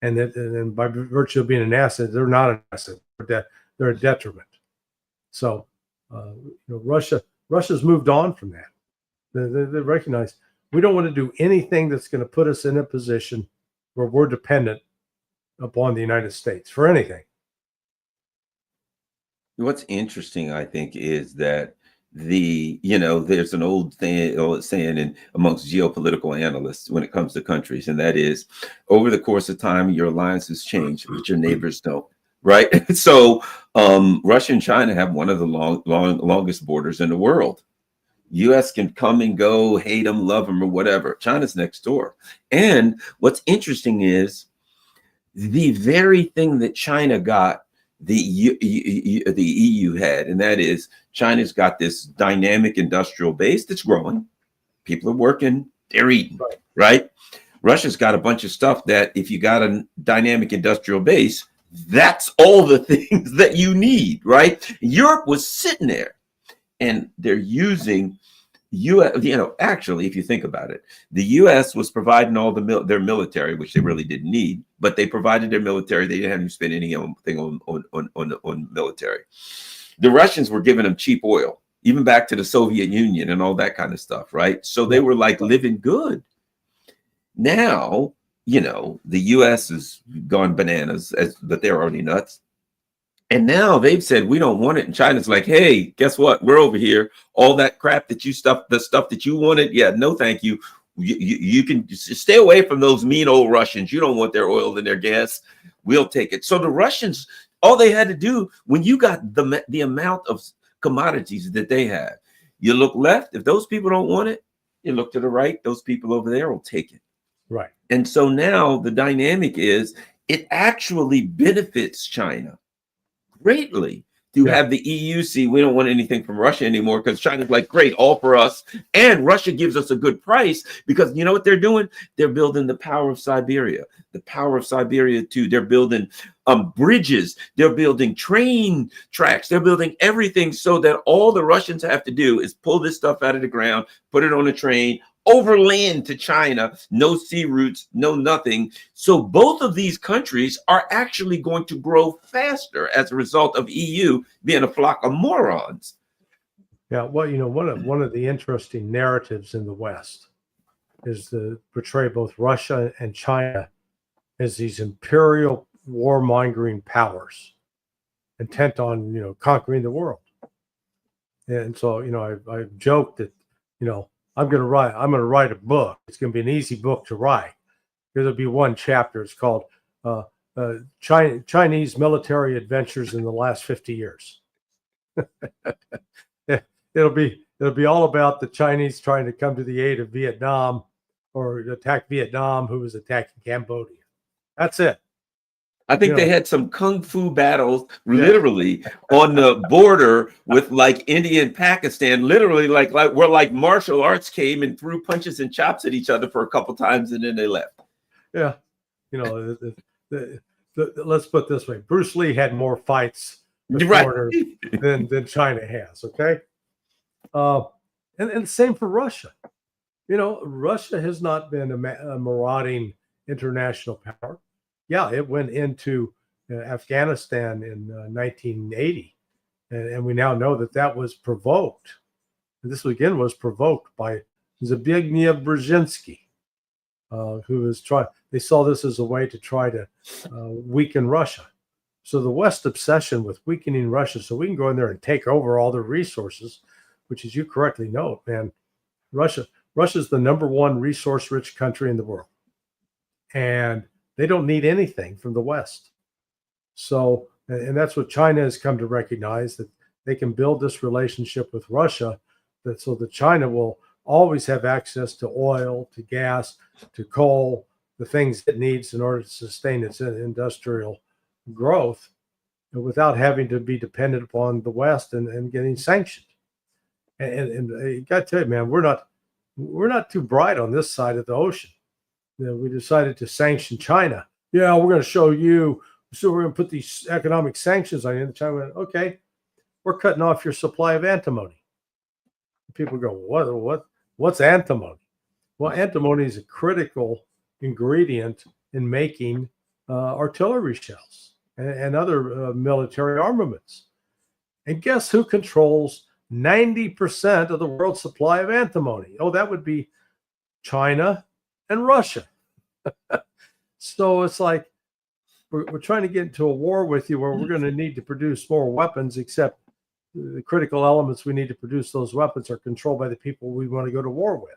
And then by virtue of being an asset, they're not an asset. They're a detriment. So, Russia's moved on from that. They recognize we don't want to do anything that's going to put us in a position where we're dependent upon the United States for anything. What's interesting, I think, is that there's an old saying amongst geopolitical analysts when it comes to countries, and that is, over the course of time, your alliances change, but your neighbors don't. Right. So Russia and China have one of the longest borders in the world. U.S. can come and go, hate them, love them, or whatever. China's next door. And what's interesting is the very thing that China got, the EU had, and that is China's got this dynamic industrial base that's growing. People are working, they're eating, right? Russia's got a bunch of stuff that if you got a dynamic industrial base, that's all the things that you need, right? Europe was sitting there, and they're using actually, if you think about it, the U.S. was providing all their military, which they really didn't need, but they provided their military. They didn't have to spend anything on military. The Russians were giving them cheap oil, even back to the Soviet Union and all that kind of stuff, right? So they were like living good. Now, the U.S. has gone bananas, but they're already nuts. And now they've said, we don't want it. And China's like, hey, guess what? We're over here. All that crap that the stuff that you wanted. Yeah, no, thank you. You can stay away from those mean old Russians. You don't want their oil and their gas. We'll take it. So the Russians, all they had to do, when you got the amount of commodities that they have, you look left. If those people don't want it, you look to the right. Those people over there will take it. Right. And so now the dynamic is it actually benefits China greatly to have the EU see we don't want anything from Russia anymore, because China's like, great, all for us. And Russia gives us a good price, because you know what they're doing? They're building the power of Siberia. The power of Siberia too. They're building bridges. They're building train tracks. They're building everything so that all the Russians have to do is pull this stuff out of the ground, put it on a train, overland to China, no sea routes, no nothing. So both of these countries are actually going to grow faster as a result of EU being a flock of morons. Yeah, well, one of the interesting narratives in the West is to portray both Russia and China as these imperial warmongering powers intent on, conquering the world. And so, I've joked that, I'm going to write a book. It's going to be an easy book to write. There'll be one chapter. It's called Chinese Military Adventures in the Last 50 Years. It'll be all about the Chinese trying to come to the aid of Vietnam, or attack Vietnam, who was attacking Cambodia. That's it. I think they had some kung fu battles literally on the border with like India and Pakistan, literally like where like martial arts came and threw punches and chops at each other for a couple times and then they left. Yeah. Let's put it this way. Bruce Lee had more fights with foreigners than China has. Okay. And same for Russia. Russia has not been a marauding international power. Yeah, it went into Afghanistan in 1980, and we now know that was provoked. And this again was provoked by Zbigniew Brzezinski, who was trying. They saw this as a way to try to weaken Russia. So the West obsession with weakening Russia, so we can go in there and take over all their resources, which, as you correctly note, man, Russia's the number one resource-rich country in the world, and they don't need anything from the West. So, and that's what China has come to recognize, that they can build this relationship with Russia, so that China will always have access to oil, to gas, to coal, the things it needs in order to sustain its industrial growth, without having to be dependent upon the West and getting sanctioned. And I got to tell you, man, we're not too bright on this side of the ocean. We decided to sanction China. Yeah, we're going to show you. So we're going to put these economic sanctions on you. And China went, okay, we're cutting off your supply of antimony. People go, what's antimony? Well, antimony is a critical ingredient in making artillery shells and other military armaments. And guess who controls 90% of the world's supply of antimony? Oh, that would be China and Russia. So it's like we're trying to get into a war with you where we're going to need to produce more weapons, except the critical elements we need to produce those weapons are controlled by the people we want to go to war with.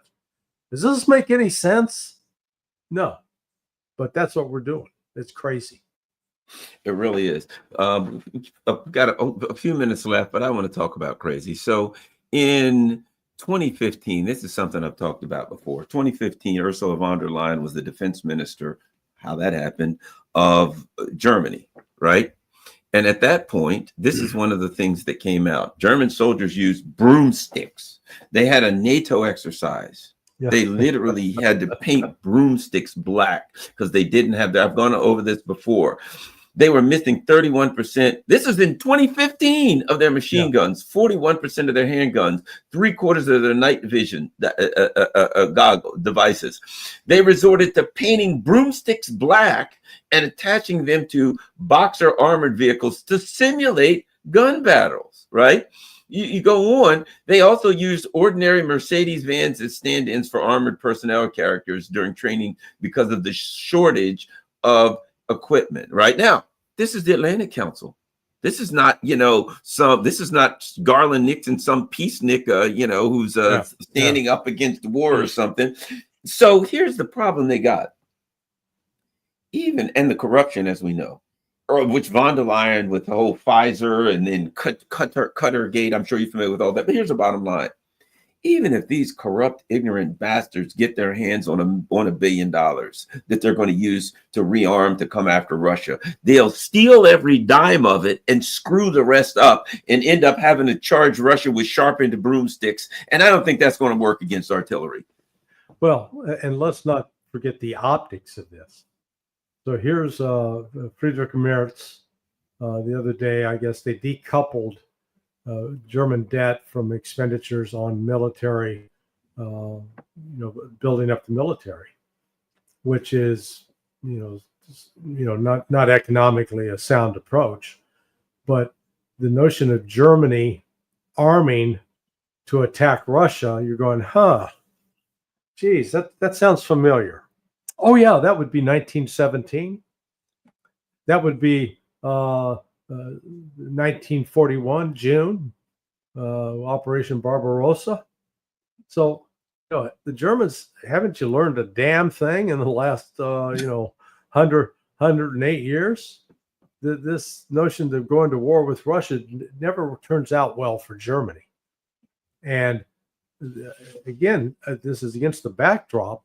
Does this make any sense? No, but that's what we're doing. It's crazy. It really is. I've got a few minutes left, but I want to talk about crazy. So in 2015, this is something I've talked about before. 2015, Ursula von der Leyen was the defense minister, how that happened, of Germany, right? And at that point, this is one of the things that came out. German soldiers used broomsticks. They had a NATO exercise. Yeah. They literally had to paint broomsticks black because they didn't have that. I've gone over this before. They were missing 31%. This is in 2015 of their machine guns, 41% of their handguns, 3/4 of their night vision goggle devices. They resorted to painting broomsticks black and attaching them to Boxer armored vehicles to simulate gun battles, right? You go on. They also used ordinary Mercedes vans as stand-ins for armored personnel characters during training because of the shortage of equipment. Right now, this is the Atlantic Council. This is not, this is not Garland Nixon, some peacenik, who's standing up against the war or something. So here's the problem they got. And the corruption, as we know, or which von der Leyen with the whole Pfizer and then Cutter Gate. I'm sure you're familiar with all that. But here's the bottom line. Even if these corrupt, ignorant bastards get their hands on $1 billion that they're going to use to rearm to come after Russia, they'll steal every dime of it and screw the rest up and end up having to charge Russia with sharpened broomsticks. And I don't think that's going to work against artillery. Well, and let's not forget the optics of this. So here's Friedrich Merz. The other day, I guess they decoupled German debt from expenditures on military, building up the military, which is, not economically a sound approach. But the notion of Germany arming to attack Russia, you're going, Geez, that sounds familiar. Oh yeah, that would be 1917. That would be 1941 June, Operation Barbarossa. So, the Germans, haven't you learned a damn thing in the last 108 years? This notion of going to war with Russia never turns out well for Germany. And again, this is against the backdrop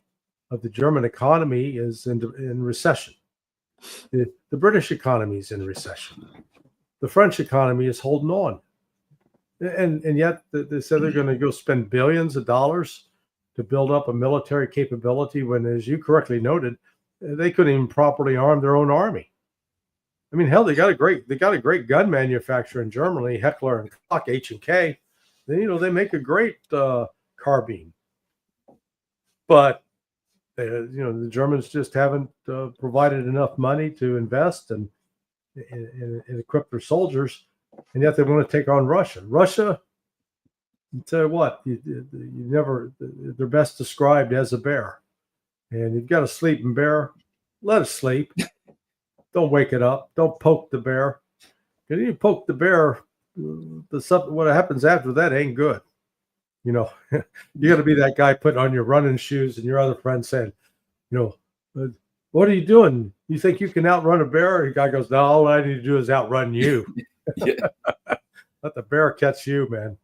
of the German economy is in recession. The British economy is in recession. The French economy is holding on. And yet they said they're going to go spend billions of dollars to build up a military capability when, as you correctly noted, they couldn't even properly arm their own army. I mean, hell, they got a great gun manufacturer in Germany, Heckler and Koch, H&K. They make a great carbine. But the Germans just haven't provided enough money to invest and equip their soldiers, and yet they want to take on Russia. Russia, I'll tell you what, they're best described as a bear. And you've got a sleeping bear, let it sleep. Don't wake it up. Don't poke the bear. Because you poke the bear, what happens after that ain't good. You got to be that guy putting on your running shoes and your other friend saying, what are you doing? You think you can outrun a bear? The guy goes, no, all I need to do is outrun you. Let the bear catch you, man.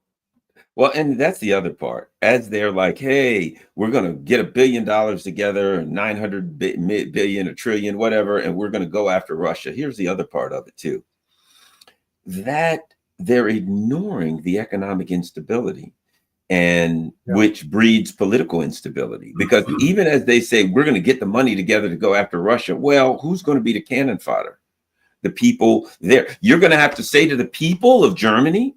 Well, and that's the other part. As they're like, hey, we're going to get $1 billion together, 900 billion, a trillion, whatever, and we're going to go after Russia. Here's the other part of it, too. That they're ignoring the economic instability, and which breeds political instability. Because even as they say, we're going to get the money together to go after Russia, well, who's going to be the cannon fodder? The people there. You're going to have to say to the people of Germany,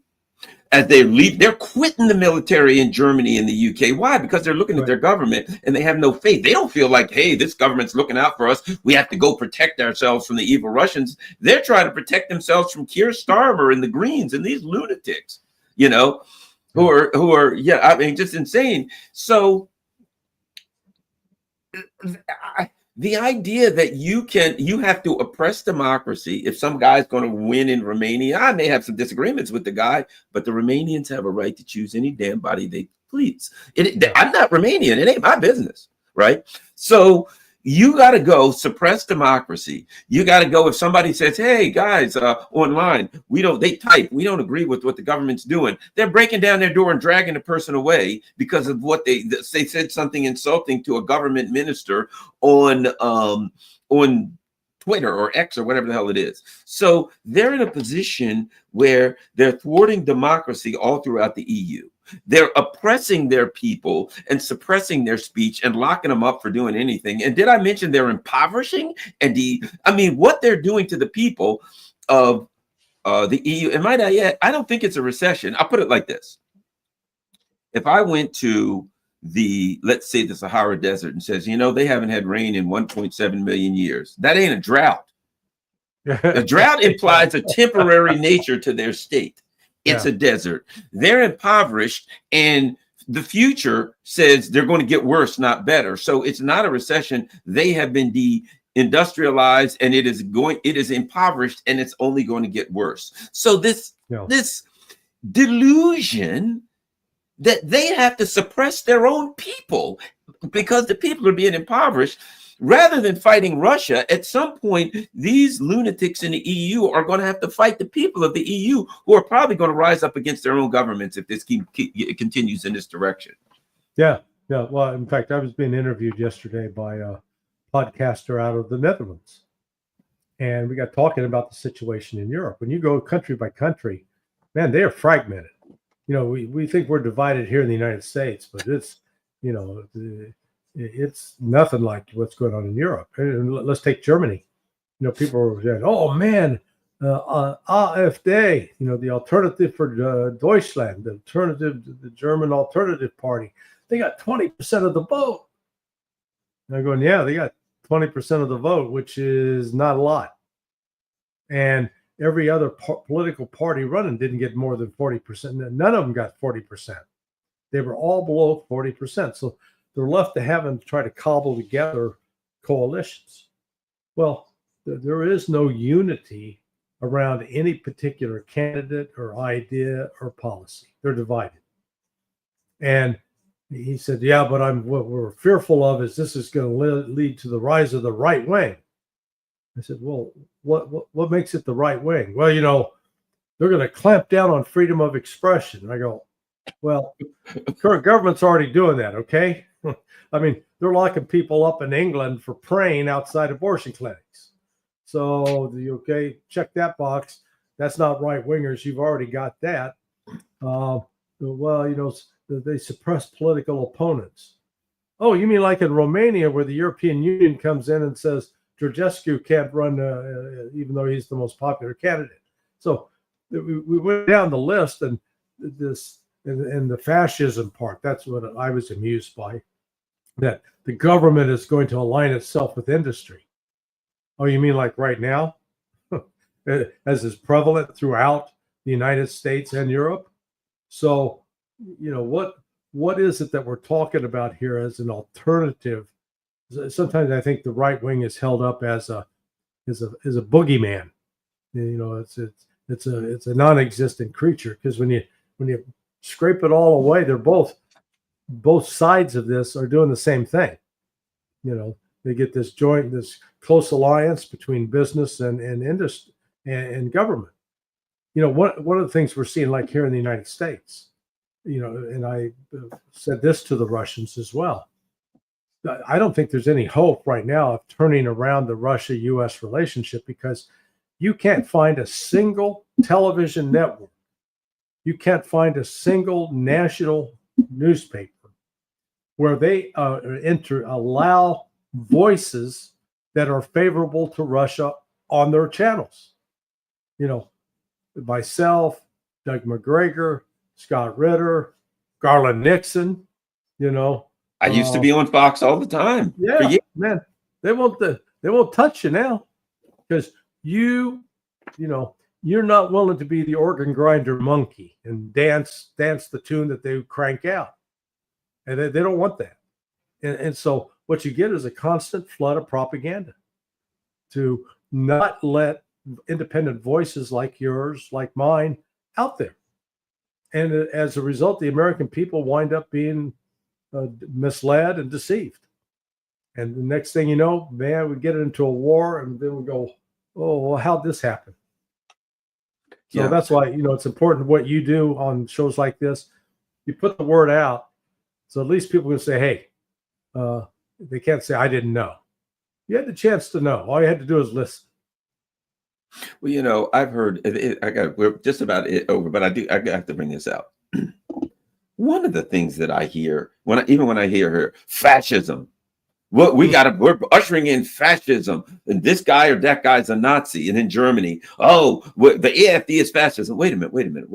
as they leave, they're quitting the military in Germany and the UK. Why? Because they're looking at their government and they have no faith. They don't feel like, hey, this government's looking out for us. We have to go protect ourselves from the evil Russians. They're trying to protect themselves from Keir Starmer and the Greens and these lunatics, who are just insane. So the idea that you have to oppress democracy if some guy's going to win in Romania, I may have some disagreements with the guy, but the Romanians have a right to choose any damn body they please. I'm not Romanian. It ain't my business, right? So you got to go suppress democracy. You got to go if somebody says, hey, guys, online, we don't agree with what the government's doing. They're breaking down their door and dragging the person away because of what they said something insulting to a government minister on Twitter or X or whatever the hell it is. So they're in a position where they're thwarting democracy all throughout the EU. They're oppressing their people and suppressing their speech and locking them up for doing anything. And did I mention they're impoverishing? What they're doing to the people of the EU, and might I add, I don't think it's a recession. I'll put it like this. If I went to let's say the Sahara Desert and says, they haven't had rain in 1.7 million years. That ain't a drought. A drought implies a temporary nature to their state. It's a desert. They're impoverished, and the future says they're going to get worse, not better. So it's not a recession. They have been industrialized, and it is impoverished, and it's only going to get worse. So this delusion that they have to suppress their own people because the people are being impoverished, rather than fighting Russia, at some point, these lunatics in the EU are going to have to fight the people of the EU, who are probably going to rise up against their own governments if this continues in this direction. Yeah. Well, in fact, I was being interviewed yesterday by a podcaster out of the Netherlands. And we got talking about the situation in Europe. When you go country by country, man, they are fragmented. We think we're divided here in the United States, but it's nothing like what's going on in Europe. And let's take Germany. People are saying, "Oh man, AfD, the alternative for Deutschland, the German Alternative Party, they got 20% of the vote." And I'm going, yeah, they got 20% of the vote, which is not a lot. And every other political party running didn't get more than 40%. None of them got 40%. They were all below 40%. So they're left to having to try to cobble together coalitions. Well, there is no unity around any particular candidate or idea or policy. They're divided. And he said, yeah, but what we're fearful of is this is going to lead to the rise of the right wing. I said, well, what makes it the right wing? Well, they're going to clamp down on freedom of expression. And I go, well, the current government's already doing that, okay? I mean, they're locking people up in England for praying outside abortion clinics. So, okay, check that box. That's not right wingers. You've already got that. Well, they suppress political opponents. Oh, you mean like in Romania, where the European Union comes in and says Georgescu can't run, even though he's the most popular candidate. So we went down the list, and the fascism part. That's what I was amused by. That the government is going to align itself with industry. Oh, you mean like right now, as is prevalent throughout the United States and Europe? So, what is it that we're talking about here as an alternative? Sometimes I think the right wing is held up as a boogeyman. It's a non-existent creature, because when you scrape it all away, they're both sides of this are doing the same thing. They get this close alliance between business and industry and government. One of the things we're seeing, like here in the United States, and I said this to the Russians as well, I don't think there's any hope right now of turning around the Russia-U.S. relationship, because you can't find a single television network. You can't find a single national newspaper where they allow voices that are favorable to Russia on their channels. Myself, Doug McGregor, Scott Ritter, Garland Nixon. I used to be on Fox all the time. Yeah, man, they won't touch you now, because you're not willing to be the organ grinder monkey and dance the tune that they crank out, and they don't want that. And so what you get is a constant flood of propaganda to not let independent voices like yours, like mine, out there. And as a result, the American people wind up being misled and deceived. And the next thing you know, man, we get into a war, and then we go, oh, well, how'd this happen? So that's why, it's important what you do on shows like this. You put the word out, so at least people can say, hey, they can't say, I didn't know. You had the chance to know. All you had to do is listen. Well, I've heard we're just about it over, but I have to bring this out. One of the things that I hear when I hear her fascism, we're ushering in fascism, and this guy or that guy's a Nazi, and in Germany, the AfD is fascism. Wait a minute.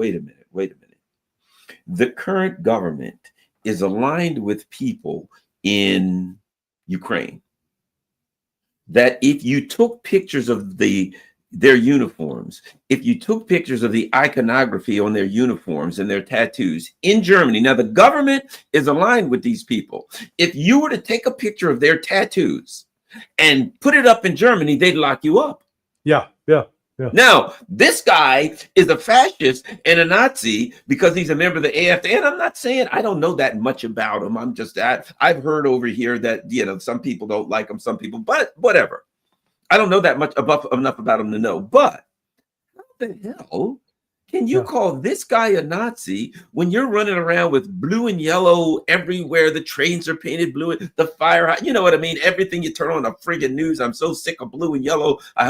The current government is aligned with people in Ukraine that if you took pictures of their uniforms, if you took pictures of the iconography on their uniforms and their tattoos in Germany, now the government is aligned with these people. If you were to take a picture of their tattoos and put it up in Germany, they'd lock you up. Yeah. Now, this guy is a fascist and a Nazi because he's a member of the AfD. And I'm not saying I don't know that much about him. I'm just I've heard over here that, some people don't like him, some people, but whatever. I don't know that much enough about him to know. But how the hell can you call this guy a Nazi when you're running around with blue and yellow everywhere? The trains are painted blue, the fire, you know what I mean? Everything you turn on a friggin' news. I'm so sick of blue and yellow. I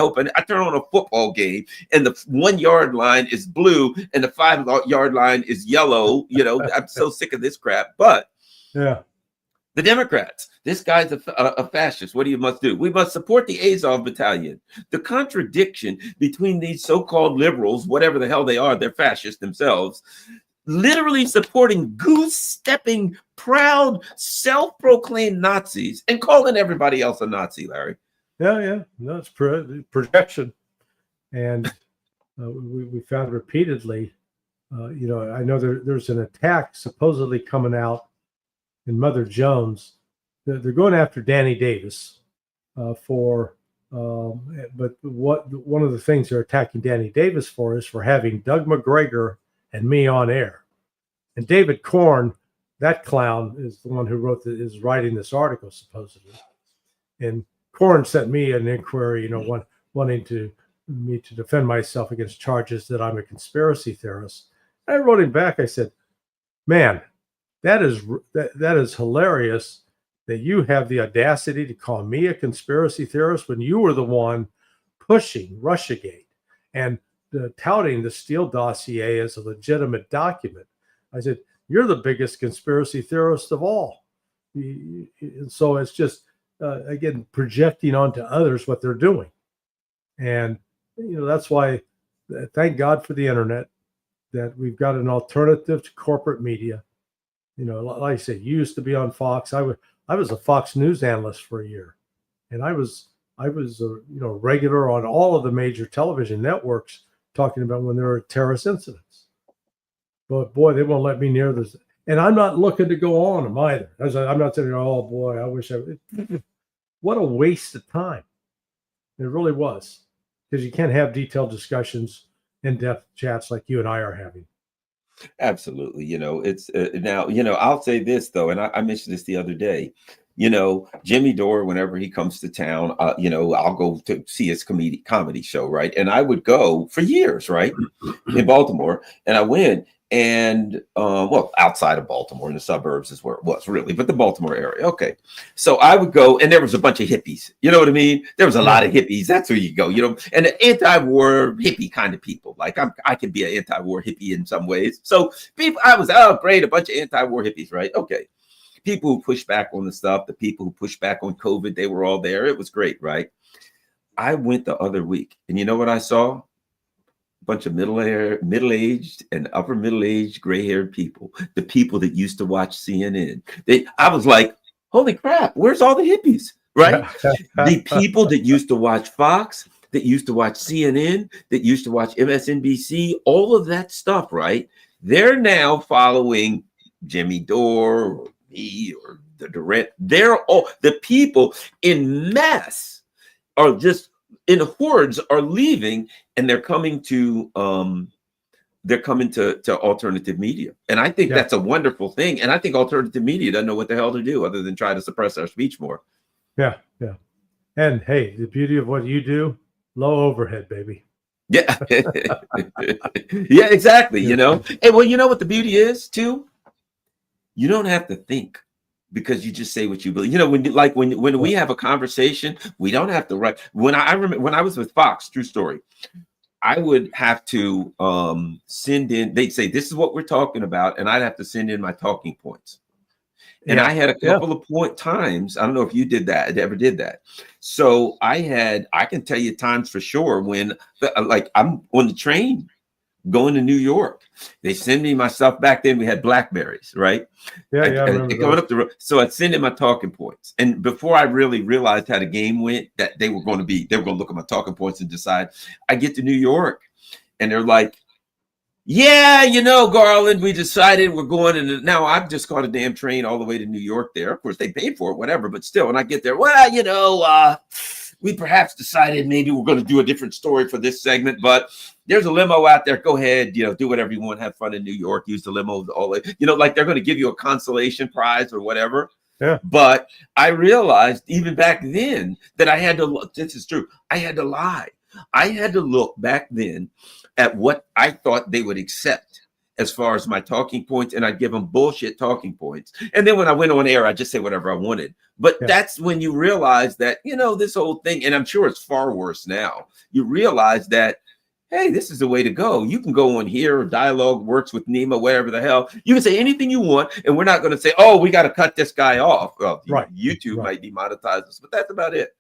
turn on a football game and the 1 yard line is blue and the 5 yard line is yellow. I'm so sick of this crap. But the Democrats, this guy's a fascist. What do you must do? We must support the Azov battalion. The contradiction between these so-called liberals, whatever the hell they are, they're fascists themselves, literally supporting goose-stepping, proud, self-proclaimed Nazis and calling everybody else a Nazi, Larry. Yeah. No, it's projection. And we found repeatedly, I know there's an attack supposedly coming out and Mother Jones. They're going after Danny Davis for. But one of the things they're attacking Danny Davis for is for having Doug McGregor and me on air. And David Korn, that clown, is the one who is writing this article supposedly. And Korn sent me an inquiry, wanting me to defend myself against charges that I'm a conspiracy theorist. I wrote him back. I said, "Man, that is hilarious that you have the audacity to call me a conspiracy theorist when you were the one pushing Russiagate and touting the Steele dossier as a legitimate document." I said, "You're the biggest conspiracy theorist of all." And so it's just, again, projecting onto others what they're doing. And, that's why, thank God for the internet, that we've got an alternative to corporate media. Like I said, you used to be on Fox. I was a Fox News analyst for a year, and I was regular on all of the major television networks talking about when there were terrorist incidents. But boy, they won't let me near this, and I'm not looking to go on them either. I'm not saying, "Oh boy, I wish I." What a waste of time! It really was, because you can't have detailed discussions, in-depth chats like you and I are having. Absolutely. It's now, I'll say this though, and I mentioned this the other day, Jimmy Dore, whenever he comes to town, I'll go to see his comedy show. Right. And I would go for years, right, in Baltimore. And I went and, outside of Baltimore in the suburbs is where it was really, but the Baltimore area. Okay. So I would go, and there was a bunch of hippies. You know what I mean? There was a lot of hippies. That's where you go, and the anti-war hippie kind of people. Like I can be an anti-war hippie in some ways. So I was, oh, great. A bunch of anti-war hippies, right? Okay. People who push back on the stuff, the people who push back on COVID, they were all there. It was great, right? I went the other week, and you know what I saw? Bunch of middle-aged and upper middle-aged gray-haired people, the people that used to watch CNN. I was like, holy crap, where's all the hippies, right? The people that used to watch Fox, that used to watch CNN, that used to watch MSNBC, all of that stuff, right? They're now following Jimmy Dore or me or the Durant. They're all, the people in mass are just in hordes are leaving, and they're coming to alternative media. And I think that's a wonderful thing. And I think alternative media doesn't know what the hell to do other than try to suppress our speech more. Yeah. And hey, the beauty of what you do, low overhead, baby. Yeah. Yeah, exactly. And well, you know what the beauty is too? You don't have to think, because you just say what you believe. When we have a conversation, we don't have to write. When I remember when I was with Fox, true story, I would have to send in. They'd say, "This is what we're talking about," and I'd have to send in my talking points. And I had a couple of times. I don't know if you did that, ever did that. So I can tell you times for sure when, like, I'm on the train going to New York. They send me my stuff. Back then we had Blackberries, right? I remember going up the road. So I'd send in my talking points. And before I really realized how the game went, that they were going to look at my talking points and decide. I get to New York and they're like, "Yeah, Garland, we decided we're going." And now I've just caught a damn train all the way to New York there. Of course, they paid for it, whatever. But still, when I get there, we perhaps decided maybe we're going to do a different story for this segment, but there's a limo out there. Go ahead, do whatever you want. Have fun in New York. Use the limo. Like they're going to give you a consolation prize or whatever. Yeah. But I realized even back then that I had to look. This is true. I had to lie. I had to look back then at what I thought they would accept as far as my talking points, and I'd give them bullshit talking points. And then when I went on air, I just say whatever I wanted. But that's when you realize that, this whole thing, and I'm sure it's far worse now. You realize that, hey, this is the way to go. You can go on here, Dialogue Works with Nima, whatever the hell. You can say anything you want, and we're not going to say, "Oh, we got to cut this guy off." Well, YouTube might demonetize us, but that's about it.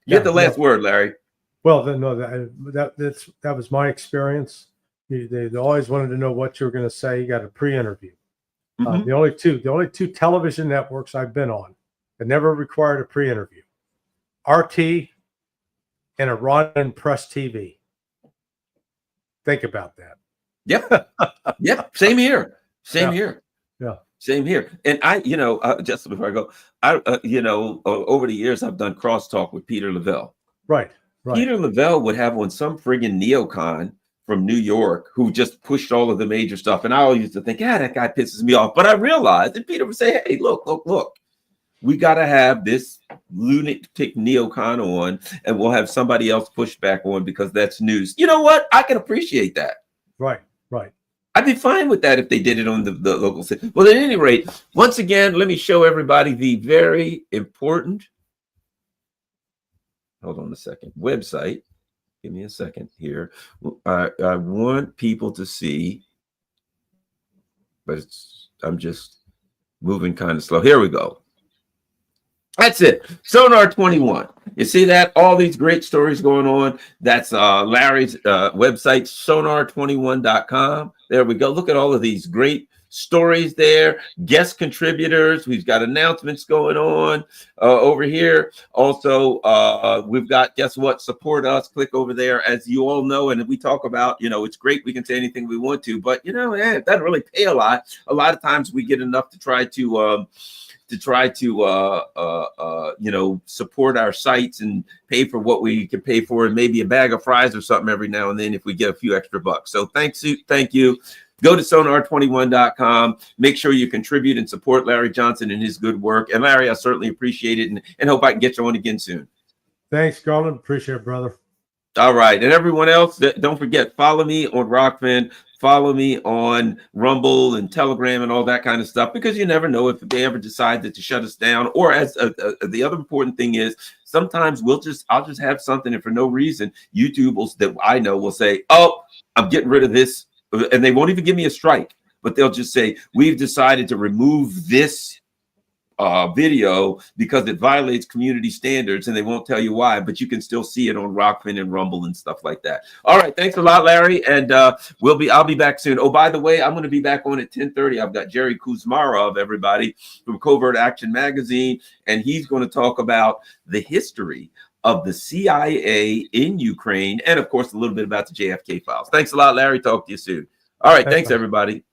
You get the last word, Larry. Well, that was my experience. They always wanted to know what you were going to say. You got a pre-interview. Mm-hmm. The only two television networks I've been on that never required a pre-interview: RT and Iranian Press TV. Think about that. Yep. Yep. Same here. Same here. Yeah. Same here. And just before I go, over the years, I've done crosstalk with Peter Lavelle. Right. Peter Lavelle would have on some friggin' neocon from New York who just pushed all of the major stuff. And I always used to think, that guy pisses me off. But I realized that Peter would say, hey, look. We got to have this lunatic neocon on, and we'll have somebody else push back on because that's news. You know what? I can appreciate that. Right. I'd be fine with that if they did it on the local city. Well, at any rate, once again, let me show everybody the very important, hold on a second, website. Give me a second here. I want people to see, but I'm just moving kind of slow. Here we go. That's it. Sonar 21. You see that? All these great stories going on. That's Larry's website, sonar21.com. There we go. Look at all of these great stories there. Guest contributors. We've got announcements going on over here. Also, we've got, guess what? Support us. Click over there. As you all know, and we talk about, it's great. We can say anything we want to, but, it doesn't really pay a lot. A lot of times we get enough to try to support our sites and pay for what we can pay for, and maybe a bag of fries or something every now and then if we get a few extra bucks. So thank you. Go to sonar21.com. Make sure you contribute and support Larry Johnson and his good work. And Larry, I certainly appreciate it, and hope I can get you on again soon. Thanks, Garland. Appreciate it, brother. All right. And everyone else, don't forget, follow me on Rockfin. Follow me on Rumble and Telegram and all that kind of stuff, because you never know if they ever decide to shut us down. Or as the other important thing is, sometimes I'll just have something, and for no reason, YouTube will say, oh, I'm getting rid of this. And they won't even give me a strike, but they'll just say, we've decided to remove this video because it violates community standards, and they won't tell you why, but you can still see it on Rockfin and Rumble and stuff like that. All right, thanks a lot, Larry, and I'll be back soon. Oh, by the way, I'm going to be back on at 10:30. I've got Jerry Kuzmarov, everybody, from Covert Action Magazine, and he's going to talk about the history of the CIA in Ukraine, and of course a little bit about the JFK files. Thanks a lot, Larry. Talk to you soon. All right, thanks everybody.